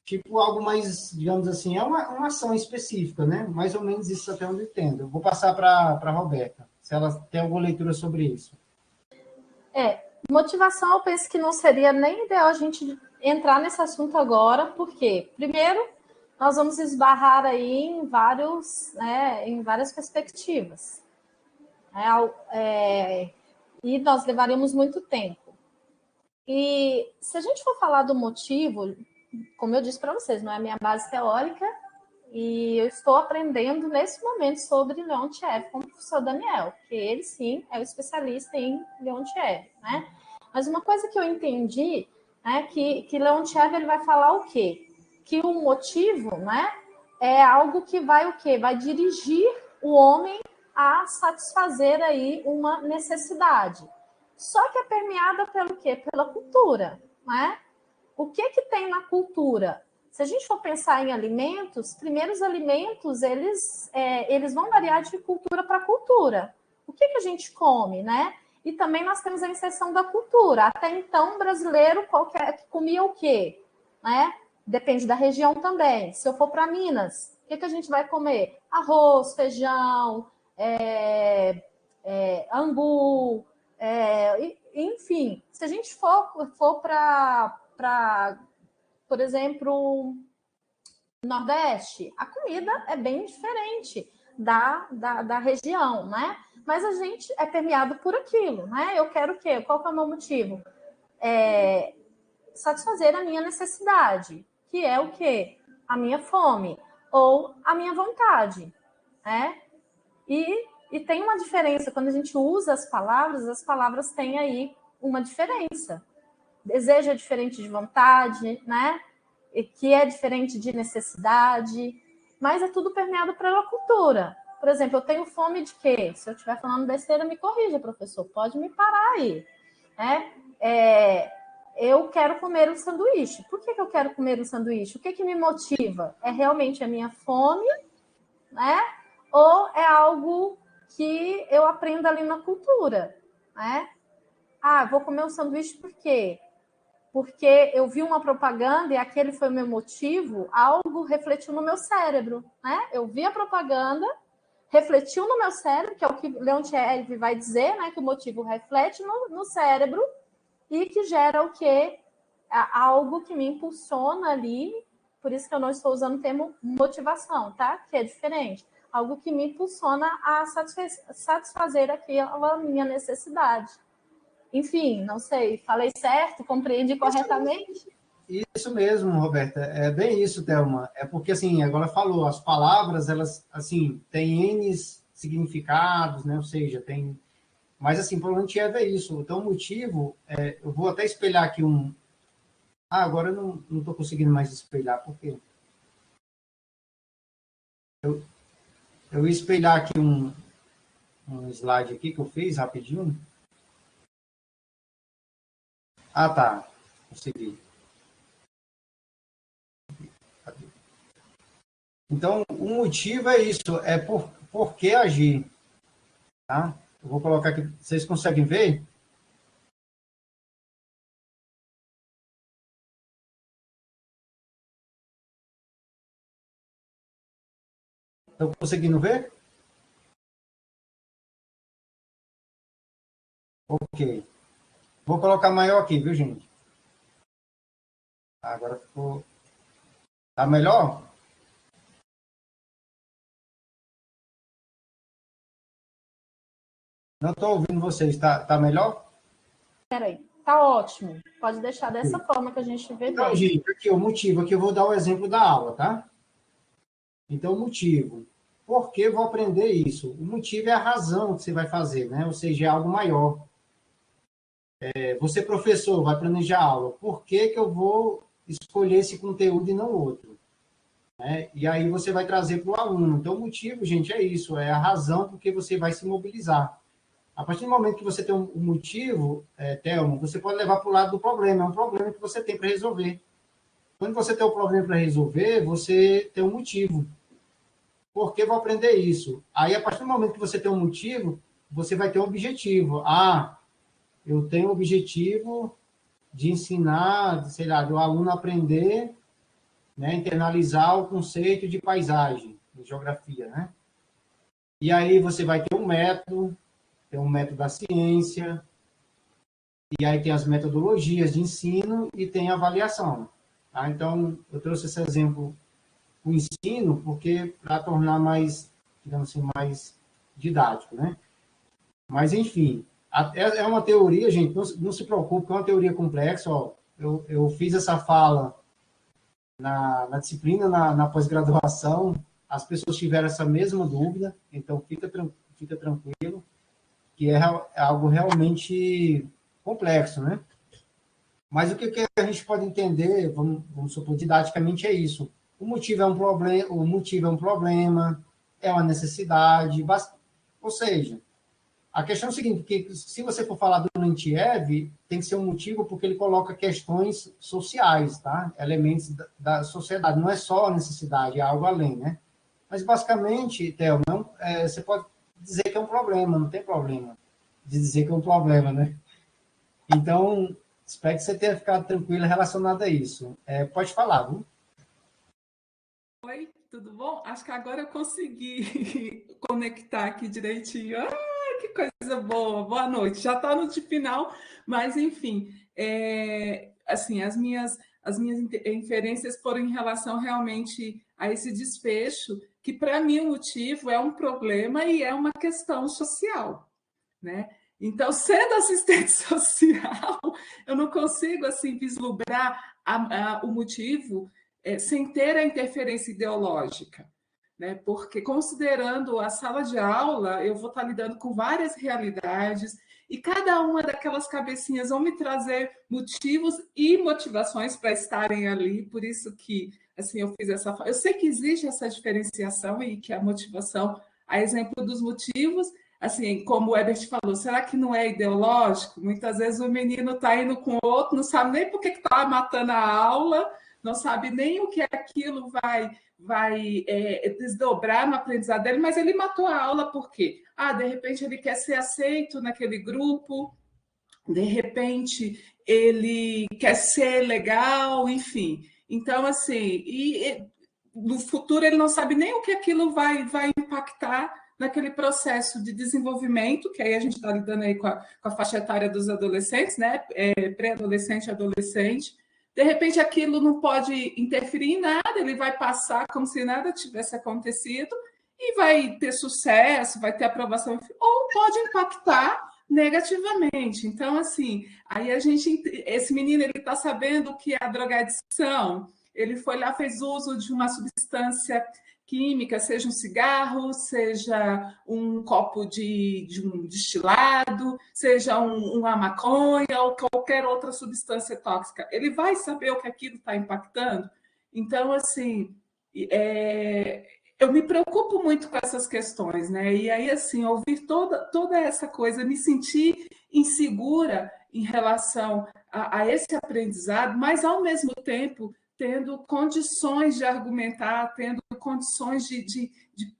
tipo, algo mais, digamos assim, é uma ação específica, né? Mais ou menos isso até onde eu entendo. Eu vou passar para a Roberta, se ela tem alguma leitura sobre isso. Motivação, eu penso que não seria nem ideal a gente entrar nesse assunto agora, porque, primeiro, nós vamos esbarrar aí em várias perspectivas. E nós levaremos muito tempo. E se a gente for falar do motivo, como eu disse para vocês, não é a minha base teórica, e eu estou aprendendo nesse momento sobre Leontiev com o professor Daniel, que ele sim é o especialista em Leontiev, né? Mas uma coisa que eu entendi é que Leontiev ele vai falar o quê? Que o motivo, né, é algo que vai o quê? Vai dirigir o homem a satisfazer aí uma necessidade. Só que é permeada pelo quê? Pela cultura, né? O que tem na cultura? Se a gente for pensar em alimentos, primeiros alimentos, eles vão variar de cultura para cultura. O que a gente come, né? E também nós temos a inserção da cultura. Até então, o brasileiro comia o quê? Né? Depende da região também. Se eu for para Minas, o que a gente vai comer? Arroz, feijão, angu, enfim. Se a gente for para, por exemplo, Nordeste, a comida é bem diferente da região, né? Mas a gente é permeado por aquilo, né? Eu quero o quê? Qual que é o meu motivo? Satisfazer a minha necessidade, que é o quê? A minha fome ou a minha vontade, né? E tem uma diferença, quando a gente usa as palavras têm aí uma diferença. Desejo é diferente de vontade, né? E que é diferente de necessidade, mas é tudo permeado pela cultura. Por exemplo, eu tenho fome de quê? Se eu estiver falando besteira, me corrija, professor, pode me parar aí. Eu quero comer um sanduíche. Por que eu quero comer um sanduíche? O que me motiva? É realmente a minha fome, né? Ou é algo que eu aprendo ali na cultura, né? Vou comer um sanduíche por quê? Porque eu vi uma propaganda e aquele foi o meu motivo, algo refletiu no meu cérebro, né? Eu vi a propaganda, refletiu no meu cérebro, que é o que Leontiev vai dizer, né? Que o motivo reflete no cérebro e que gera o quê? Algo que me impulsiona ali, por isso que eu não estou usando o termo motivação, tá? Que é diferente. Algo que me impulsiona a satisfazer aquela minha necessidade. Enfim, não sei, falei certo? Compreendi corretamente? Isso mesmo, Roberta. É bem isso, Thelma. É porque, assim, agora falou, as palavras, elas, assim, têm N significados, né? Ou seja, tem... Mas, assim, provavelmente é isso. Então, o motivo, eu vou até espelhar aqui um... agora eu não estou conseguindo mais espelhar, por quê? Eu vou espelhar aqui um slide aqui que eu fiz rapidinho. Tá. Consegui. Então, o motivo é isso, é por que agir. Tá? Eu vou colocar aqui, vocês conseguem ver? Estão conseguindo ver? Ok. Vou colocar maior aqui, viu, gente? Agora ficou... Tá melhor? Não estou ouvindo vocês. Tá melhor? Peraí, tá ótimo. Pode deixar dessa forma que a gente vê então, bem. Gente, aqui o motivo, aqui eu vou dar o exemplo da aula, tá? Então, o motivo. Por que eu vou aprender isso? O motivo é a razão que você vai fazer, né? Ou seja, é algo maior. Você, professor, vai planejar a aula. Por que eu vou escolher esse conteúdo e não outro? E aí você vai trazer para o aluno. Então, o motivo, gente, é isso. É a razão porque você vai se mobilizar. A partir do momento que você tem um motivo, Thelma, você pode levar para o lado do problema. É um problema que você tem para resolver. Quando você tem um problema para resolver, você tem um motivo. Por que eu vou aprender isso? Aí, a partir do momento que você tem um motivo, você vai ter um objetivo. Eu tenho o objetivo de ensinar, sei lá, do aluno aprender, né, internalizar o conceito de paisagem, de geografia, né? E aí você vai ter um método, tem um método da ciência, e aí tem as metodologias de ensino e tem a avaliação. Tá? Então, eu trouxe esse exemplo o ensino, porque para tornar mais, digamos assim, mais didático, né? Mas, enfim, é uma teoria, gente, não se preocupe, é uma teoria complexa. Ó, eu fiz essa fala na disciplina, na pós-graduação, as pessoas tiveram essa mesma dúvida, então fica tranquilo, que é algo realmente complexo, né? Mas o que a gente pode entender, vamos supor, didaticamente, é isso. O motivo é um problema, é uma necessidade, ou seja, a questão é o seguinte, que se você for falar do Lentiev, tem que ser um motivo porque ele coloca questões sociais, tá? Elementos da sociedade, não é só a necessidade, é algo além, né? Mas, basicamente, Theo, você pode dizer que é um problema, não tem problema de dizer que é um problema, né? Então, espero que você tenha ficado tranquilo relacionado a isso. Pode falar, viu? Oi, tudo bom? Acho que agora eu consegui conectar aqui direitinho. Que coisa boa! Boa noite. Já está no de final, mas enfim, assim, as minhas inferências foram em relação realmente a esse desfecho, que para mim o motivo é um problema e é uma questão social, né? Então, sendo assistente social, eu não consigo assim vislumbrar o motivo sem ter a interferência ideológica, né? Porque, considerando a sala de aula, eu vou estar lidando com várias realidades e cada uma daquelas cabecinhas vão me trazer motivos e motivações para estarem ali, por isso que assim, eu fiz essa... Eu sei que existe essa diferenciação e que a motivação, a exemplo dos motivos, assim, como o Herbert falou, será que não é ideológico? Muitas vezes o menino está indo com o outro, não sabe nem por que está matando a aula, não sabe nem o que aquilo vai desdobrar no aprendizado dele, mas ele matou a aula por quê? De repente ele quer ser aceito naquele grupo, de repente ele quer ser legal, enfim. Então, assim, no futuro ele não sabe nem o que aquilo vai impactar naquele processo de desenvolvimento, que aí a gente está lidando aí com a faixa etária dos adolescentes, né? Pré-adolescente, adolescente. De repente, aquilo não pode interferir em nada, ele vai passar como se nada tivesse acontecido e vai ter sucesso, vai ter aprovação, ou pode impactar negativamente. Então, assim, aí esse menino, ele está sabendo o que é a drogadição, ele foi lá, fez uso de uma substância química, seja um cigarro, seja um copo de um destilado, seja uma maconha ou qualquer outra substância tóxica. Ele vai saber o que aquilo está impactando? Então, assim, eu me preocupo muito com essas questões, né? E aí, assim, ouvir toda essa coisa, me sentir insegura em relação a esse aprendizado, mas, ao mesmo tempo, tendo condições de argumentar, tendo condições de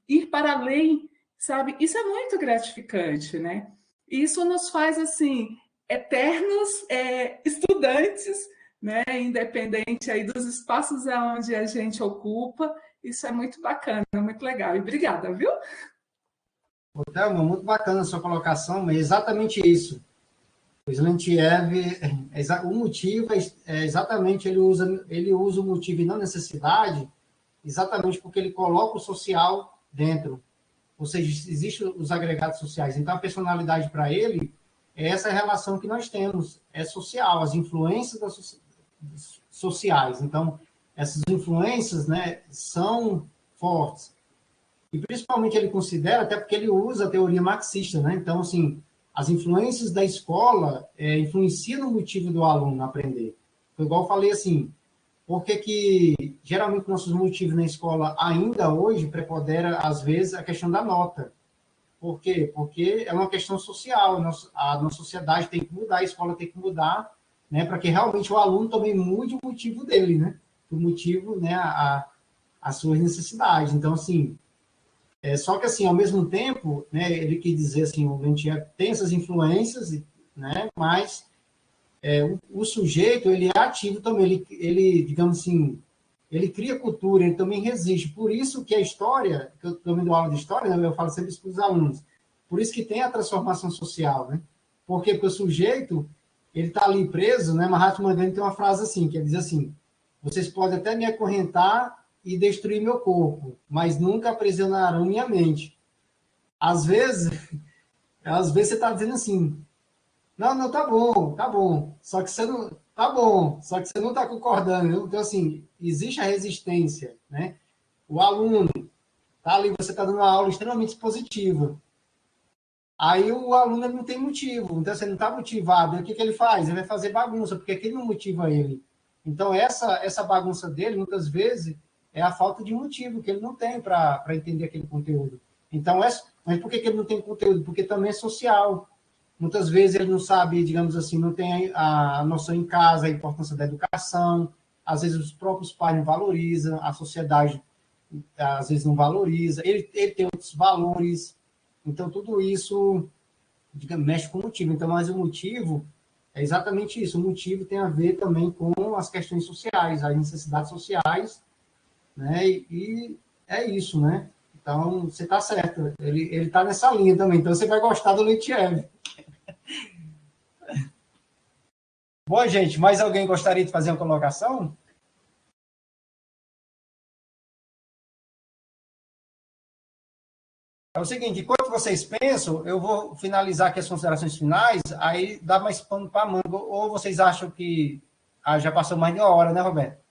ir para além, sabe? Isso é muito gratificante, né? Isso nos faz, assim, eternos estudantes, né? Independente aí dos espaços onde a gente ocupa. Isso é muito bacana, muito legal. E obrigada, viu? Thelma, muito bacana a sua colocação, mas é exatamente isso. O Slentiev, o motivo é exatamente, ele usa o motivo e não necessidade, exatamente porque ele coloca o social dentro. Ou seja, existem os agregados sociais. Então, a personalidade para ele é essa relação que nós temos, é social, as influências sociais. Então, essas influências, né, são fortes. E, principalmente, ele considera, até porque ele usa a teoria marxista, né? Então, assim, as influências da escola influenciam no motivo do aluno aprender. Foi igual eu falei assim, por que geralmente nossos motivos na escola ainda hoje prepondera, às vezes, a questão da nota. Por quê? Porque é uma questão social, a nossa sociedade tem que mudar, a escola tem que mudar, né, para que realmente o aluno também mude o motivo dele, né? O motivo, né, as suas necessidades. Então, assim, só que, assim, ao mesmo tempo, né, ele quis dizer, assim, o Lentiev tem essas influências, né, mas o sujeito, ele é ativo também, ele, digamos assim, ele cria cultura, ele também resiste. Por isso que a história, que eu também dou aula de história, né, eu falo sempre isso para os alunos, por isso que tem a transformação social, né? Por quê? Porque o sujeito, ele está ali preso, né? Mahatma Gandhi tem uma frase assim, que ele diz assim, vocês podem até me acorrentar e destruir meu corpo, mas nunca aprisionarão minha mente. Às vezes você está dizendo assim, não, tá bom, só que você não, tá bom, só que você não está concordando. Então, assim, existe a resistência, né? O aluno tá ali, você está dando uma aula extremamente expositiva. Aí o aluno ele não tem motivo, então você não está motivado. Aí, o que ele faz? Ele vai fazer bagunça, porque aquilo não motiva ele. Então, essa bagunça dele, muitas vezes, é a falta de motivo que ele não tem para entender aquele conteúdo. Então, mas por que ele não tem conteúdo? Porque também é social. Muitas vezes ele não sabe, digamos assim, não tem a noção em casa, a importância da educação. Às vezes os próprios pais não valorizam, a sociedade às vezes não valoriza. Ele tem outros valores. Então, tudo isso, digamos, mexe com o motivo. Então, mas o motivo é exatamente isso. O motivo tem a ver também com as questões sociais, as necessidades sociais, né? E é isso, né? Então, você está certo. Ele está nessa linha também. Então, você vai gostar do Leitiev. Bom, gente, mais alguém gostaria de fazer uma colocação? É o seguinte, enquanto vocês pensam, eu vou finalizar aqui as considerações finais, aí dá mais pano para manga. Ou vocês acham que já passou mais de uma hora, né, Roberto?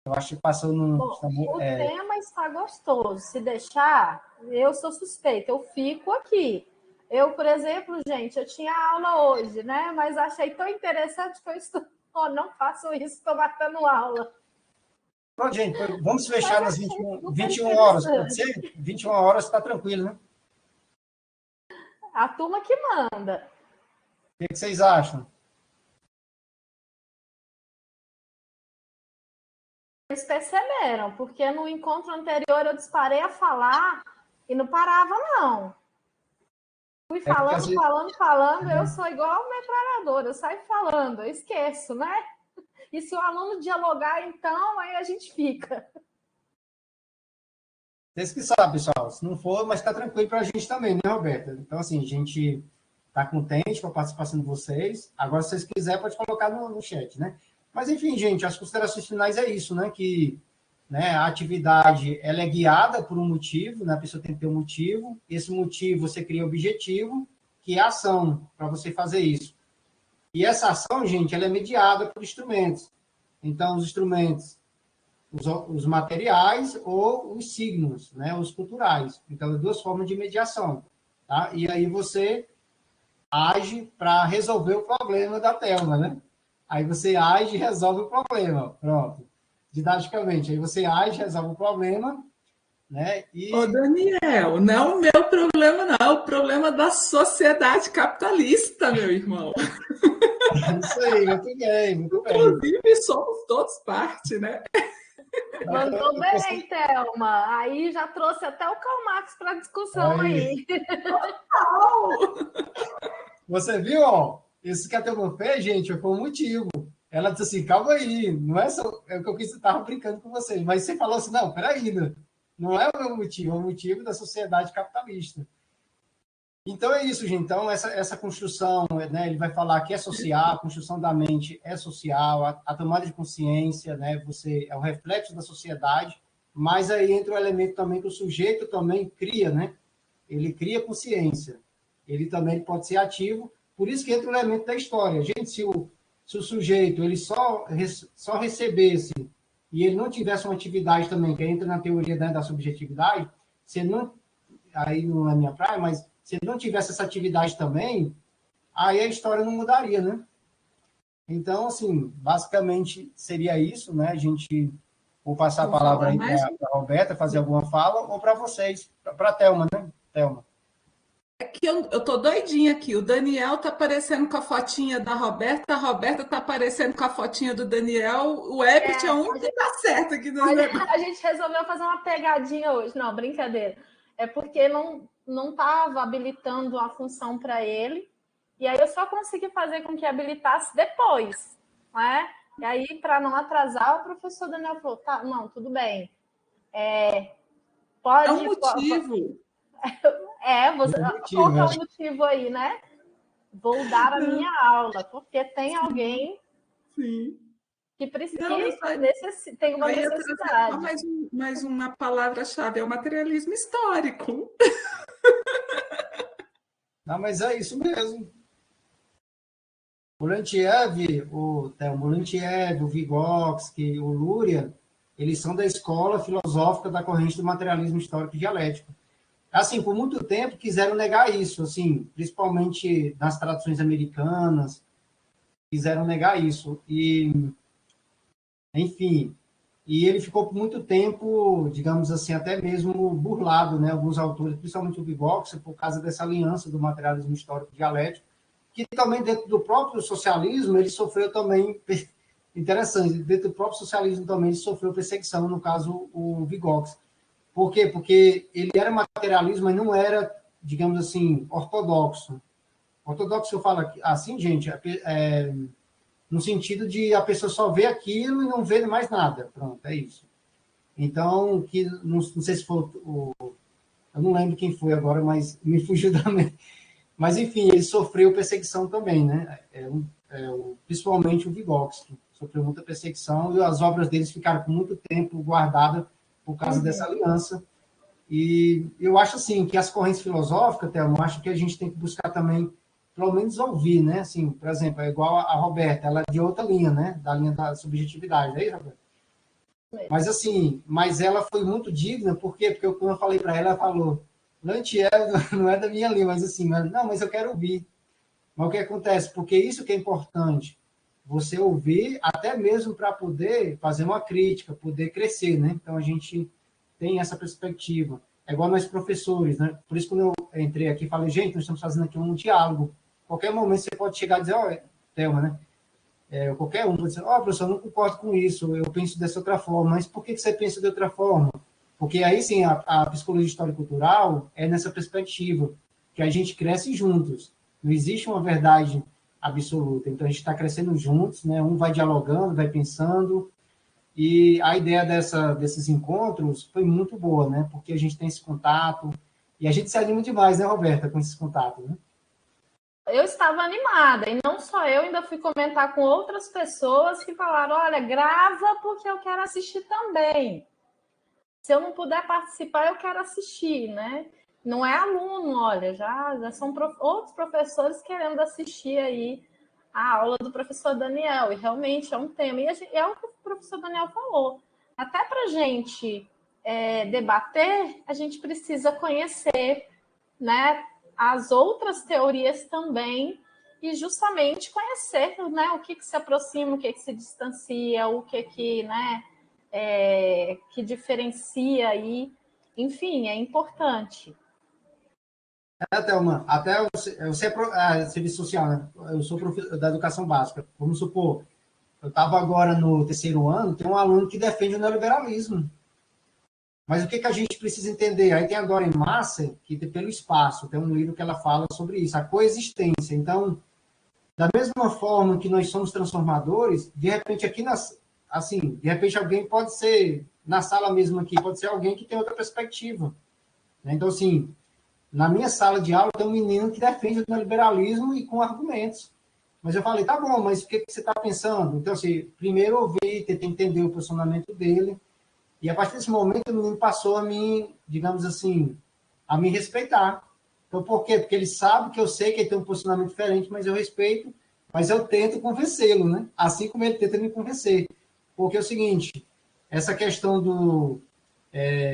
Eu acho que passou num... Bom, o tema está gostoso. Se deixar, eu sou suspeita, eu fico aqui. Eu, por exemplo, gente, eu tinha aula hoje, né? Mas achei tão interessante que eu estou... não faço isso, estou matando aula. Pronto, gente, vamos fechar nas 21 horas, pode ser? 21 horas está tranquilo, né? A turma que manda. O que vocês acham? Eles perceberam, porque no encontro anterior eu disparei a falar e não parava, não. Fui falando, eu sou igual metralhadora, eu saio falando, eu esqueço, né? E se o aluno dialogar, então, aí a gente fica. Vocês que sabem, pessoal. Se não for, mas está tranquilo para a gente também, né, Roberta? Então, assim, a gente está contente com a participação de vocês. Agora, se vocês quiserem, pode colocar no chat, né? Mas, enfim, gente, as considerações finais é isso, né? Que né, a atividade ela é guiada por um motivo, né? A pessoa tem que ter um motivo. Esse motivo, você cria objetivo, que é a ação, para você fazer isso. E essa ação, gente, ela é mediada por instrumentos. Então, os instrumentos, os materiais ou os signos, né, os culturais. Então, duas formas de mediação. Tá? E aí você age para resolver o problema da Thelma, né? Aí você age e resolve o problema. Pronto. Didaticamente. Aí você age, resolve o problema, né? E... Ô, Daniel, não é o meu problema, não. É o problema da sociedade capitalista, meu irmão. Isso aí, muito bem, muito bem. Inclusive, somos todos parte, né? Mandou bem, Thelma. Aí já trouxe até o Karl Marx para a discussão aí. Você viu, ó? Isso que a Thelma fez, gente, foi um motivo. Ela disse assim, calma aí, não é só... É o que eu estava brincando com vocês. Mas você falou assim, não, peraí, não é o meu motivo, é o motivo da sociedade capitalista. Então é isso, gente. Então, essa construção, né, ele vai falar que é social, a construção da mente é social, a tomada de consciência, né, você é o reflexo da sociedade, mas aí entra o elemento também que o sujeito também cria, né? Ele cria consciência. Ele também pode ser ativo, por isso que entra o elemento da história. Gente, se o sujeito ele só recebesse e ele não tivesse uma atividade também, que entra na teoria, né, da subjetividade, se não, aí não é minha praia, mas se ele não tivesse essa atividade também, aí a história não mudaria, né? Então, assim, basicamente seria isso, né? A gente vou passar a palavra aí para a Roberta fazer alguma fala, ou para vocês, para a Thelma, né? Thelma. É que eu tô doidinha aqui. O Daniel tá aparecendo com a fotinha da Roberta, a Roberta tá aparecendo com a fotinha do Daniel. O Ebert é um que tá certo aqui no negócio. A gente resolveu fazer uma pegadinha hoje. Não, brincadeira. É porque não estava habilitando a função para ele, e aí eu só consegui fazer com que habilitasse depois, né? E aí, para não atrasar, o professor Daniel falou, tá, não, tudo bem. Pode... É um motivo. Qual que é o motivo aí, né? Vou dar a minha aula, porque tem alguém Sim. que precisa, Não, tem uma eu ia trazer necessidade. só mais uma palavra-chave, é o materialismo histórico. Não, mas é isso mesmo. O Lantiev, o Lantiev, o Vygotsky, o Luria, eles são da escola filosófica da corrente do materialismo histórico dialético. Assim, por muito tempo quiseram negar isso, assim, principalmente nas traduções americanas, quiseram negar isso. E, enfim, e ele ficou por muito tempo, digamos assim, até mesmo burlado, né? Alguns autores, principalmente o Vygotsky, por causa dessa aliança do materialismo histórico dialético, que também dentro do próprio socialismo ele sofreu também, interessante, dentro do próprio socialismo também ele sofreu perseguição, no caso o Vygotsky. Por quê? Porque ele era materialismo, mas não era, digamos assim, ortodoxo. Ortodoxo eu falo assim, gente, no sentido de a pessoa só vê aquilo e não vê mais nada. Pronto, é isso. Então, não sei se foi eu não lembro quem foi agora, mas me fugiu da mente. Mas, enfim, ele sofreu perseguição também, né? Principalmente o Vygotsky. Sofreu muita perseguição e as obras deles ficaram por muito tempo guardadas por causa dessa aliança. E eu acho, assim, que as correntes filosóficas, Thelma, eu acho que a gente tem que buscar também, pelo menos ouvir, né? Assim, por exemplo, é igual a Roberta, ela é de outra linha, né? Da linha da subjetividade, não é isso, Roberta? Mas, assim, ela foi muito digna, por quê? Porque quando eu falei para ela, ela falou, Lantiev não é da minha linha, mas assim, não, mas eu quero ouvir. Mas o que acontece? Porque isso que é importante, você ouvir até mesmo para poder fazer uma crítica, poder crescer, né? Então, a gente tem essa perspectiva. É igual nós professores, né? Por isso, quando eu entrei aqui, falei, gente, nós estamos fazendo aqui um diálogo. Qualquer momento você pode chegar e dizer, Thelma, né? Qualquer um pode dizer, professor, eu não concordo com isso, eu penso dessa outra forma. Mas por que você pensa de outra forma? Porque aí, sim, a psicologia histórico-cultural é nessa perspectiva, que a gente cresce juntos. Não existe uma verdade absoluta. Então, a gente está crescendo juntos, né? Um vai dialogando, vai pensando. E a ideia desses encontros foi muito boa, né? Porque a gente tem esse contato. E a gente se anima demais, né, Roberta, com esses contatos, né? Eu estava animada, e não só eu, ainda fui comentar com outras pessoas que falaram, olha, grava porque eu quero assistir também. Se eu não puder participar, eu quero assistir, né? Não é aluno, olha, já são outros professores querendo assistir aí a aula do professor Daniel, e realmente é um tema. E é o que o professor Daniel falou. Até para a gente debater, a gente precisa conhecer, né, as outras teorias também, e justamente conhecer, né, o que se aproxima, o que se distancia, o que né, que diferencia aí. Enfim, é importante. Thelma, até você é serviço social, né? Eu sou da educação básica. Vamos supor, eu estava agora no terceiro ano, tem um aluno que defende o neoliberalismo. Mas o que a gente precisa entender? Aí tem a Dora Massa, que pelo espaço, tem um livro que ela fala sobre isso, a coexistência. Então, da mesma forma que nós somos transformadores, de repente aqui, de repente alguém pode ser, na sala mesmo aqui, pode ser alguém que tem outra perspectiva. Então, assim, na minha sala de aula tem um menino que defende o neoliberalismo e com argumentos. Mas eu falei, tá bom, mas o que você está pensando? Então, assim, primeiro ouvir, tentar entender o posicionamento dele, e a partir desse momento o menino passou a me, digamos assim, a me respeitar. Então, por quê? Porque ele sabe que eu sei que ele tem um posicionamento diferente, mas eu respeito, mas eu tento convencê-lo, né? Assim como ele tenta me convencer. Porque é o seguinte, essa questão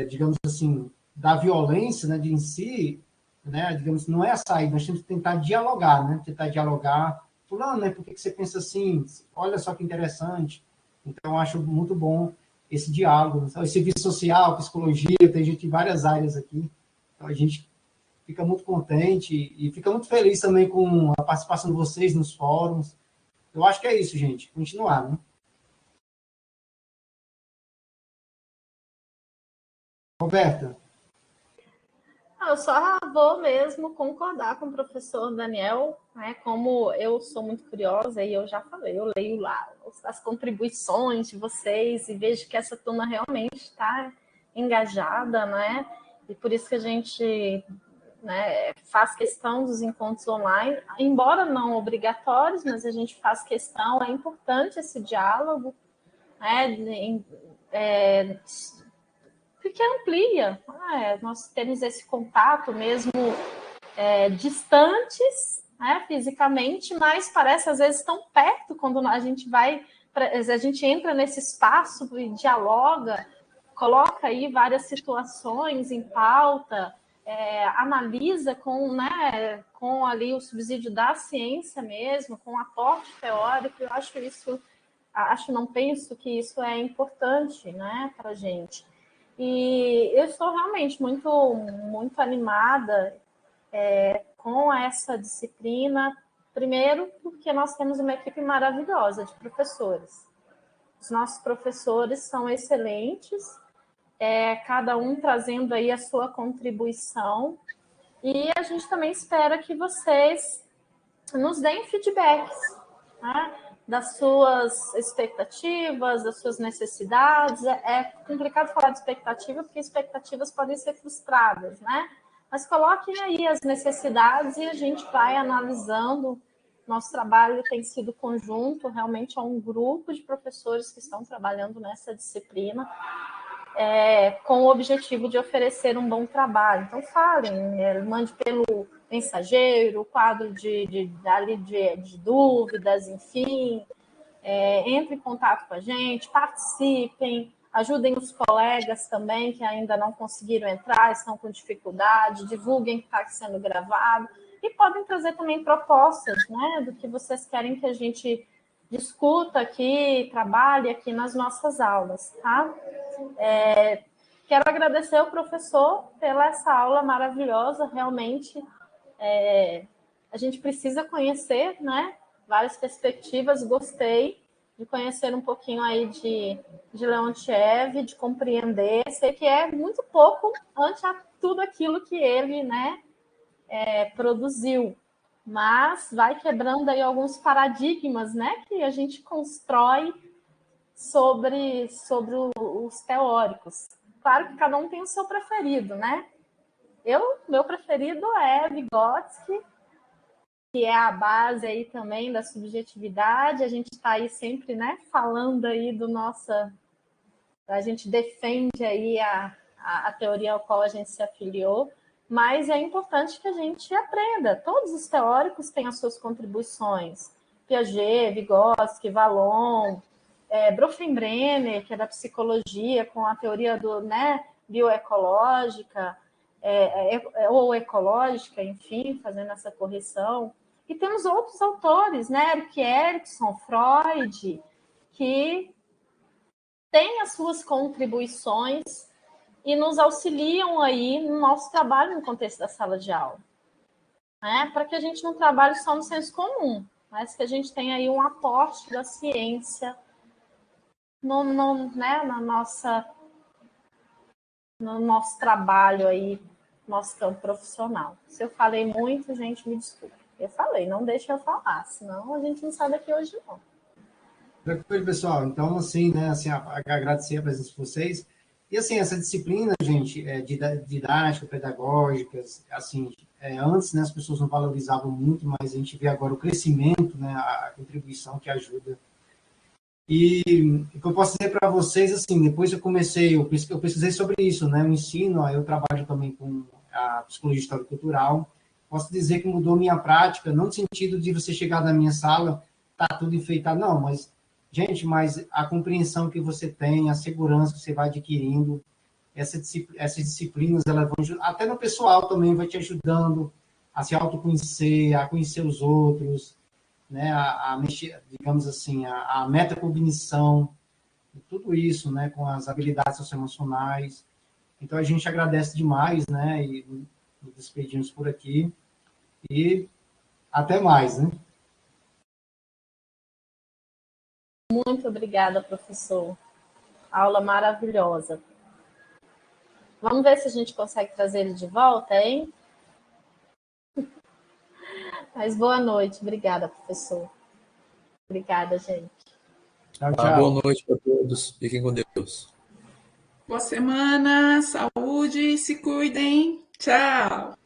digamos assim, da violência, né, de em si, né, digamos, não é a saída, nós temos que tentar dialogar, né? Tentar dialogar. Fulano, né? Por que você pensa assim? Olha só que interessante. Então, eu acho muito bom esse diálogo, esse serviço social, psicologia, tem gente em várias áreas aqui. Então, a gente fica muito contente e fica muito feliz também com a participação de vocês nos fóruns. Eu acho que é isso, gente. Continuar, né? Roberta. Eu só vou mesmo concordar com o professor Daniel, né? Como eu sou muito curiosa e eu já falei, eu leio lá as contribuições de vocês e vejo que essa turma realmente está engajada, né? E por isso que a gente, né, faz questão dos encontros online, embora não obrigatórios, mas a gente faz questão, é importante esse diálogo, né? Porque amplia, nós temos esse contato mesmo distantes, né, fisicamente, mas parece às vezes tão perto quando a gente entra nesse espaço e dialoga, coloca aí várias situações em pauta, analisa com ali o subsídio da ciência mesmo, com aporte teórico. Eu não penso que isso é importante, né, para a gente. E eu estou realmente muito, muito animada com essa disciplina, primeiro porque nós temos uma equipe maravilhosa de professores. Os nossos professores são excelentes, cada um trazendo aí a sua contribuição, e a gente também espera que vocês nos deem feedbacks, né, das suas expectativas, das suas necessidades. É complicado falar de expectativa, porque expectativas podem ser frustradas, né? Mas coloquem aí as necessidades e a gente vai analisando. Nosso trabalho tem sido conjunto, realmente é um grupo de professores que estão trabalhando nessa disciplina, com o objetivo de oferecer um bom trabalho. Então, falem, mande pelo mensageiro, quadro de dúvidas, enfim, entre em contato com a gente, participem, ajudem os colegas também que ainda não conseguiram entrar, estão com dificuldade, divulguem que está sendo gravado, e podem trazer também propostas, né, do que vocês querem que a gente discuta aqui, trabalhe aqui nas nossas aulas, tá? Quero agradecer ao professor pela essa aula maravilhosa, realmente a gente precisa conhecer, né, várias perspectivas. Gostei de conhecer um pouquinho aí de Leontiev, de compreender. Sei que é muito pouco ante a tudo aquilo que ele, né, produziu, mas vai quebrando aí alguns paradigmas, né, que a gente constrói sobre os teóricos. Claro que cada um tem o seu preferido, né? Meu preferido é Vygotsky, que é a base aí também da subjetividade. A gente está aí sempre, né, falando aí a gente defende aí a teoria ao qual a gente se afiliou, mas é importante que a gente aprenda. Todos os teóricos têm as suas contribuições. Piaget, Vygotsky, Vallon, Bronfenbrenner, que é da psicologia, com a teoria bioecológica, ou ecológica, enfim, fazendo essa correção. E temos outros autores, né? Erik Erikson, Freud, que têm as suas contribuições e nos auxiliam aí no nosso trabalho no contexto da sala de aula, né? Para que a gente não trabalhe só no senso comum, mas que a gente tenha aí um aporte da ciência no nosso trabalho aí, nosso campo profissional. Se eu falei muito, gente, me desculpe. Eu falei, não deixa eu falar, senão a gente não sai daqui hoje, não. Tranquilo, pessoal. Então, assim, né, assim, agradecer a presença de vocês. E, assim, essa disciplina, gente, didática, pedagógica, assim, antes, né, as pessoas não valorizavam muito, mas a gente vê agora o crescimento, né, a contribuição que ajuda. E o que eu posso dizer para vocês, assim, depois eu pesquisei sobre isso, né, o ensino, eu trabalho também com a psicologia histórico-cultural. Posso dizer que mudou minha prática, não no sentido de você chegar na minha sala, tá tudo enfeitado, não, mas, gente, mas a compreensão que você tem, a segurança que você vai adquirindo, essas disciplinas, elas vão, até no pessoal também, vai te ajudando a se autoconhecer, a conhecer os outros, né, a mexer, digamos assim, a metacognição, tudo isso, né, com as habilidades socioemocionais. Então, a gente agradece demais, né, e nos despedimos por aqui, e até mais, né? Muito obrigada, professor. Aula maravilhosa. Vamos ver se a gente consegue trazer ele de volta, hein? Mas boa noite. Obrigada, professor. Obrigada, gente. Tchau, tchau. Boa noite para todos. Fiquem com Deus. Boa semana, saúde, se cuidem. Tchau.